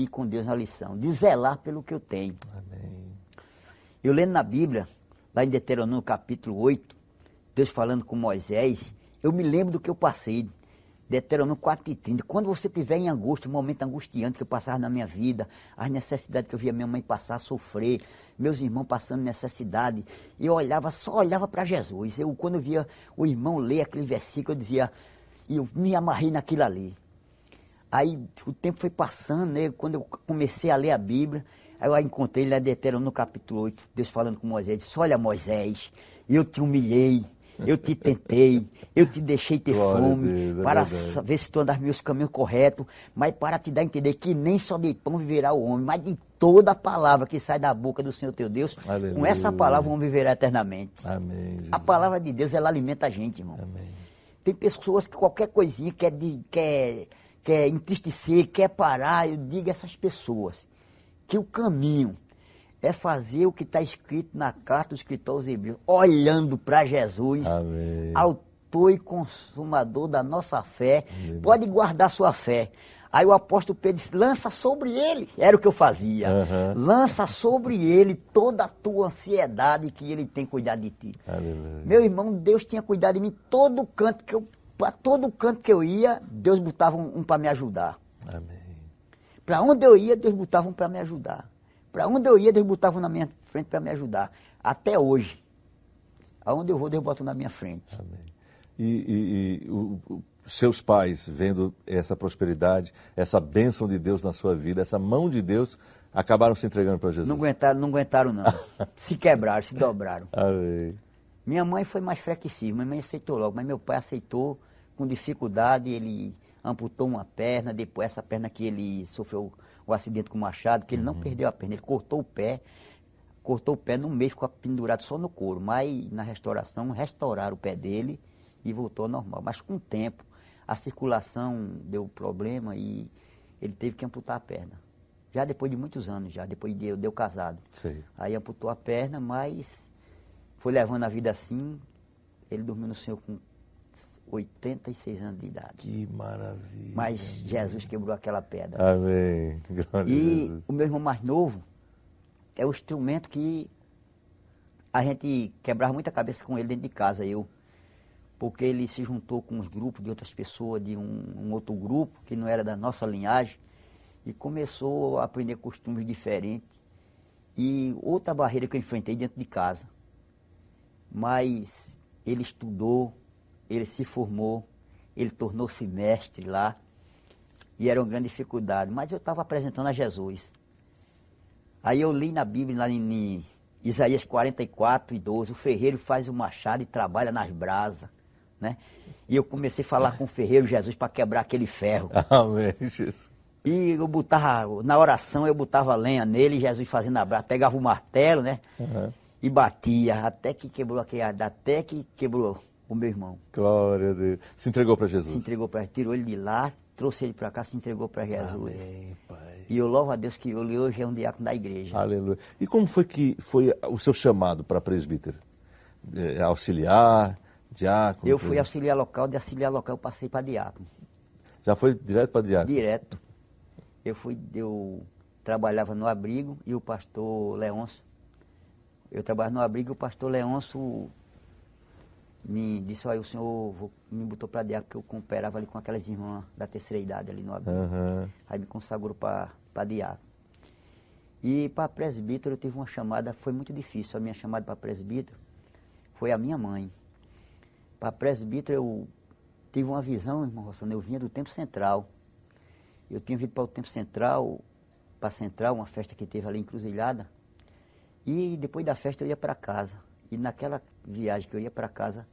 com Deus na lição, de zelar pelo que eu tenho. Amém. Eu lendo na Bíblia, lá em Deuteronômio capítulo 8, Deus falando com Moisés, eu me lembro do que eu passei. Deuteronômio 4:30. Quando você estiver em angústia, um momento angustiante que eu passava na minha vida, as necessidades que eu via minha mãe passar a sofrer, meus irmãos passando necessidade, eu só olhava para Jesus. Quando eu via o irmão ler aquele versículo, eu dizia, e eu me amarrei naquilo ali. Aí o tempo foi passando, né? Quando eu comecei a ler a Bíblia, aí eu encontrei lá em Deuteronômio no capítulo 8, Deus falando com Moisés, disse, olha Moisés, eu te humilhei, eu te tentei, eu te deixei ter fome, para ver se tu andas meus caminhos corretos, mas para te dar a entender que nem só de pão viverá o homem, mas de toda a palavra que sai da boca do Senhor teu Deus, Aleluia. Com essa palavra o homem viverá eternamente. Amém. Jesus. A palavra de Deus, ela alimenta a gente, irmão. Amém. Tem pessoas que qualquer coisinha quer entristecer, quer parar. Eu digo a essas pessoas que o caminho é fazer o que está escrito na carta do escritor aos Hebreus, olhando para Jesus, Amém. Autor e consumador da nossa fé. Amém. Pode guardar sua fé. Aí o apóstolo Pedro disse, lança sobre ele, era o que eu fazia, lança sobre ele toda a tua ansiedade que ele tem cuidado de ti. Aleluia. Meu irmão, Deus tinha cuidado de mim, para todo canto que eu ia, Deus botava um para me ajudar. Amém. Para onde eu ia, Deus botava um para me ajudar. Para onde eu ia, Deus botava um na minha frente para me ajudar. Até hoje. Aonde eu vou, Deus bota um na minha frente. Amém. E seus pais, vendo essa prosperidade, essa bênção de Deus na sua vida, essa mão de Deus acabaram se entregando para Jesus. Não aguentaram não. Se quebraram, se dobraram. Amém. Minha mãe foi mais flexível, minha mãe aceitou logo, mas meu pai aceitou com dificuldade, ele amputou uma perna, depois essa perna que ele sofreu o acidente com o machado, que ele não perdeu a perna, ele cortou o pé no meio, ficou pendurado só no couro, mas na restauração restauraram o pé dele e voltou ao normal. Mas com o tempo, a circulação deu problema e ele teve que amputar a perna. Já depois de muitos anos, depois de eu casado. Sei. Aí amputou a perna, mas foi levando a vida assim. Ele dormiu no Senhor com 86 anos de idade. Que maravilha. Mas Jesus quebrou aquela pedra. Amém. Glória E a Jesus. o meu irmão mais novo é o instrumento que a gente quebrava muita cabeça com ele dentro de casa, porque ele se juntou com uns grupos de outras pessoas, de um outro grupo que não era da nossa linhagem, e começou a aprender costumes diferentes. E outra barreira que eu enfrentei dentro de casa. Mas ele estudou, ele se formou, ele tornou-se mestre lá, e era uma grande dificuldade. Mas eu estava apresentando a Jesus. Aí eu li na Bíblia, lá em Isaías 44:12, o ferreiro faz o machado e trabalha nas brasas, né? E eu comecei a falar com o ferreiro Jesus para quebrar aquele ferro. Amém, Jesus. E eu botava, na oração eu botava lenha nele, Jesus fazendo a brasa, pegava o martelo, né? E batia, até que quebrou o meu irmão. Glória a Deus. Se entregou para Jesus. Se entregou para tirou ele de lá, trouxe ele para cá, se entregou para Jesus. Amém, Pai. E eu louvo a Deus que ele hoje é um diácono da igreja. Aleluia. E como foi que foi o seu chamado para presbítero? Auxiliar, diácono? Eu fui auxiliar local, de auxiliar local eu passei para diácono. Já foi direto para diácono? Direto. Eu trabalhava no abrigo e o pastor Leôncio. Eu trabalhava no abrigo e o pastor Leôncio me disse, olha, o senhor me botou para diácono, porque eu cooperava ali com aquelas irmãs da terceira idade ali no abrigo. Aí me consagrou para diácono. E para presbítero eu tive uma chamada, foi muito difícil. A minha chamada para presbítero foi a minha mãe. Para presbítero eu tive uma visão, irmão Rossano, eu vinha do Tempo Central. Eu tinha vindo para o Tempo Central, para Central, uma festa que teve ali em Cruzilhada. E depois da festa eu ia para casa. E naquela viagem que eu ia para casa,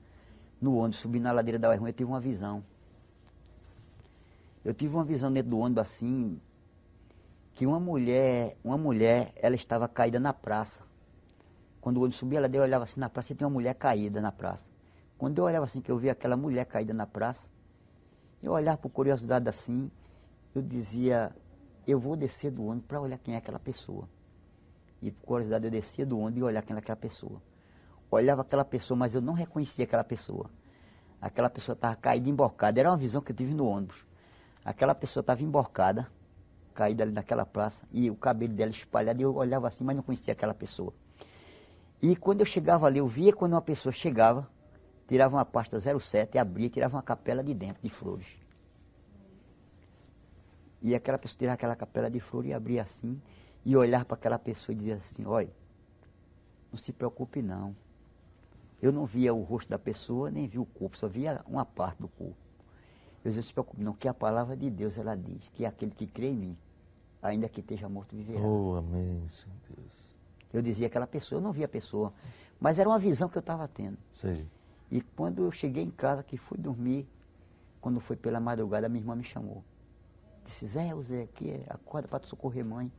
no ônibus, subindo na ladeira da Uerrã, eu tive uma visão. Eu tive uma visão dentro do ônibus assim, que uma mulher, ela estava caída na praça. Quando o ônibus subia a ladeira, eu olhava assim na praça e tinha uma mulher caída na praça. Quando eu olhava assim, que eu via aquela mulher caída na praça, eu olhava por curiosidade assim, eu dizia, eu vou descer do ônibus para olhar quem é aquela pessoa. E por curiosidade eu descia do ônibus e olhava quem era aquela pessoa. Olhava aquela pessoa, mas eu não reconhecia aquela pessoa. Aquela pessoa estava caída, emborcada. Era uma visão que eu tive no ônibus. Aquela pessoa estava emborcada, caída ali naquela praça, e o cabelo dela espalhado, e eu olhava assim, mas não conhecia aquela pessoa. E quando eu chegava ali, eu via quando uma pessoa chegava, tirava uma pasta 07 e abria, tirava uma capela de dentro, de flores. E aquela pessoa tirava aquela capela de flores e abria assim, e olhava para aquela pessoa e dizia assim, olha, não se preocupe não. Eu não via o rosto da pessoa, nem via o corpo, só via uma parte do corpo. Eu dizia, não se preocupe não, que a palavra de Deus, ela diz, que aquele que crê em mim, ainda que esteja morto, viverá. Oh, amém, Senhor Deus. Eu dizia aquela pessoa, eu não via a pessoa, mas era uma visão que eu estava tendo. Sei. E quando eu cheguei em casa, que fui dormir, quando foi pela madrugada, minha irmã me chamou. Disse, Zé, aqui, acorda para tu socorrer mãe,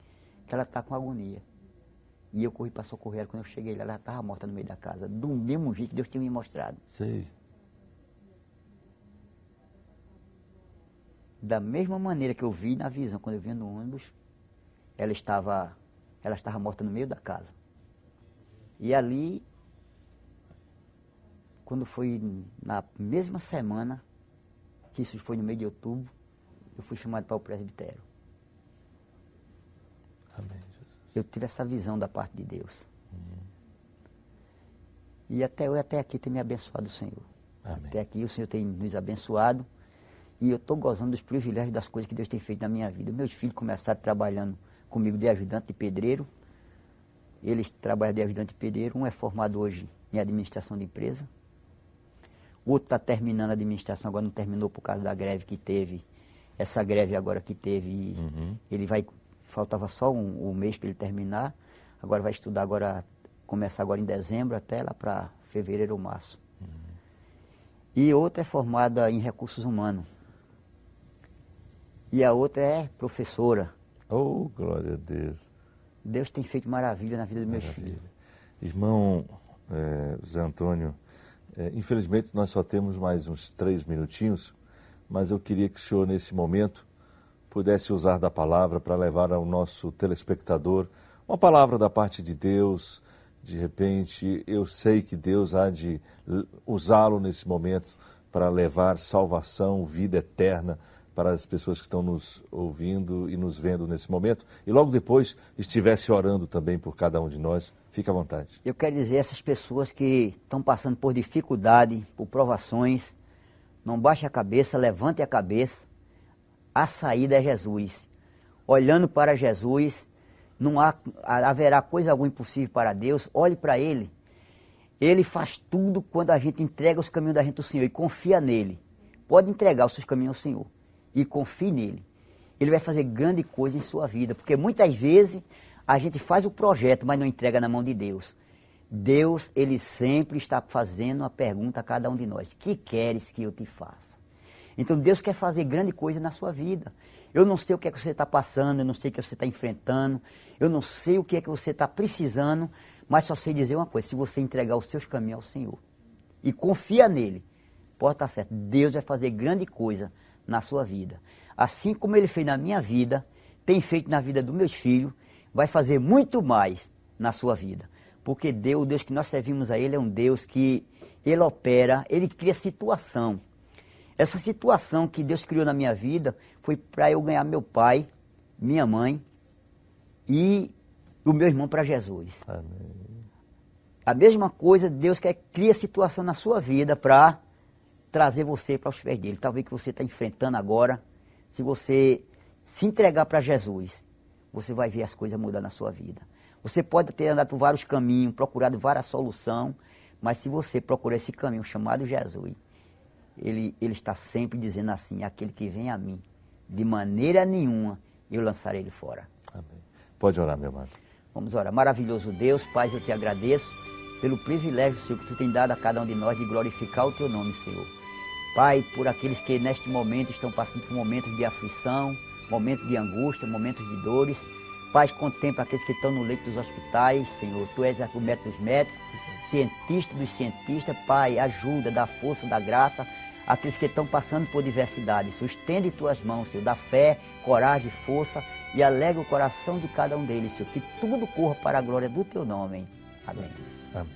que ela está com agonia. E eu corri para socorrer ela. Quando eu cheguei lá, ela estava morta no meio da casa, do mesmo jeito que Deus tinha me mostrado. Sei. Da mesma maneira que eu vi na visão, quando eu vi no ônibus, ela estava morta no meio da casa. E ali, quando foi na mesma semana, que isso foi no mês de outubro, eu fui chamado para o presbitério. Amém, Jesus. Eu tive essa visão da parte de Deus. E até aqui tem me abençoado o Senhor. Amém. Até aqui o Senhor tem nos abençoado. E eu estou gozando dos privilégios das coisas que Deus tem feito na minha vida. Meus filhos começaram trabalhando comigo de ajudante de pedreiro. Eles trabalham de ajudante de pedreiro. Um é formado hoje em administração de empresa. O outro está terminando a administração, agora não terminou por causa da greve que teve. Essa greve agora que teve, ele vai faltava só um mês para ele terminar. Agora vai estudar agora, começar agora em dezembro até lá para fevereiro ou março. E outra é formada em recursos humanos. E a outra é professora. Oh, glória a Deus. Deus tem feito maravilha na vida dos meus filhos. Irmão Zé Antônio, infelizmente nós só temos mais uns 3 minutinhos, mas eu queria que o senhor, nesse momento, pudesse usar da palavra para levar ao nosso telespectador uma palavra da parte de Deus. De repente, eu sei que Deus há de usá-lo nesse momento para levar salvação, vida eterna para as pessoas que estão nos ouvindo e nos vendo nesse momento. E logo depois estivesse orando também por cada um de nós. Fique à vontade. Eu quero dizer a essas pessoas que estão passando por dificuldade, por provações, não baixe a cabeça, levante a cabeça. A saída é Jesus. Olhando para Jesus, não haverá coisa alguma impossível para Deus. Olhe para Ele. Ele faz tudo quando a gente entrega os caminhos da gente ao Senhor e confia nele. Pode entregar os seus caminhos ao Senhor e confie nele. Ele vai fazer grande coisa em sua vida, porque muitas vezes a gente faz o projeto, mas não entrega na mão de Deus. Deus, Ele sempre está fazendo uma pergunta a cada um de nós. Que queres que eu te faça? Então Deus quer fazer grande coisa na sua vida. Eu não sei o que é que você está passando, eu não sei o que você está enfrentando, eu não sei o que é que você está precisando, mas só sei dizer uma coisa: se você entregar os seus caminhos ao Senhor e confia nele, pode estar certo, Deus vai fazer grande coisa na sua vida. Assim como Ele fez na minha vida, tem feito na vida dos meus filhos, vai fazer muito mais na sua vida. Porque Deus, o Deus que nós servimos a Ele, é um Deus que Ele opera, Ele cria situação. Essa situação que Deus criou na minha vida foi para eu ganhar meu pai, minha mãe e o meu irmão para Jesus. Amém. A mesma coisa, Deus cria situação na sua vida para trazer você para os pés dele. Talvez que você está enfrentando agora, se você se entregar para Jesus, você vai ver as coisas mudar na sua vida. Você pode ter andado por vários caminhos, procurado várias soluções, mas se você procurar esse caminho chamado Jesus, ele está sempre dizendo assim: aquele que vem a mim, de maneira nenhuma eu lançarei ele fora. Amém. Pode orar, meu amado. Vamos orar. Maravilhoso Deus, Pai, eu te agradeço pelo privilégio, Senhor, que tu tem dado a cada um de nós de glorificar o teu nome, Senhor. Pai, por aqueles que neste momento estão passando por momentos de aflição, momentos de angústia, momentos de dores. Pai, contempla aqueles que estão no leito dos hospitais, Senhor. Tu és o médico dos médicos, cientista dos cientistas. Pai, ajuda, dá força, dá graça àqueles que estão passando por diversidade. Senhor, estende tuas mãos, Senhor, dá fé, coragem, força e alegra o coração de cada um deles, Senhor. Que tudo corra para a glória do teu nome. Amém. Amém.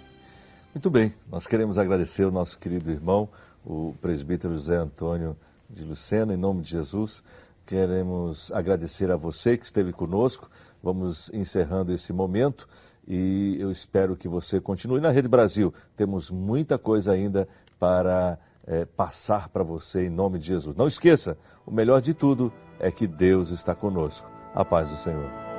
Muito bem, nós queremos agradecer o nosso querido irmão, o presbítero Zé Antônio de Lucena, em nome de Jesus. Queremos agradecer a você que esteve conosco. Vamos encerrando esse momento e eu espero que você continue na Rede Brasil. Temos muita coisa ainda para passar para você em nome de Jesus. Não esqueça, o melhor de tudo é que Deus está conosco. A paz do Senhor.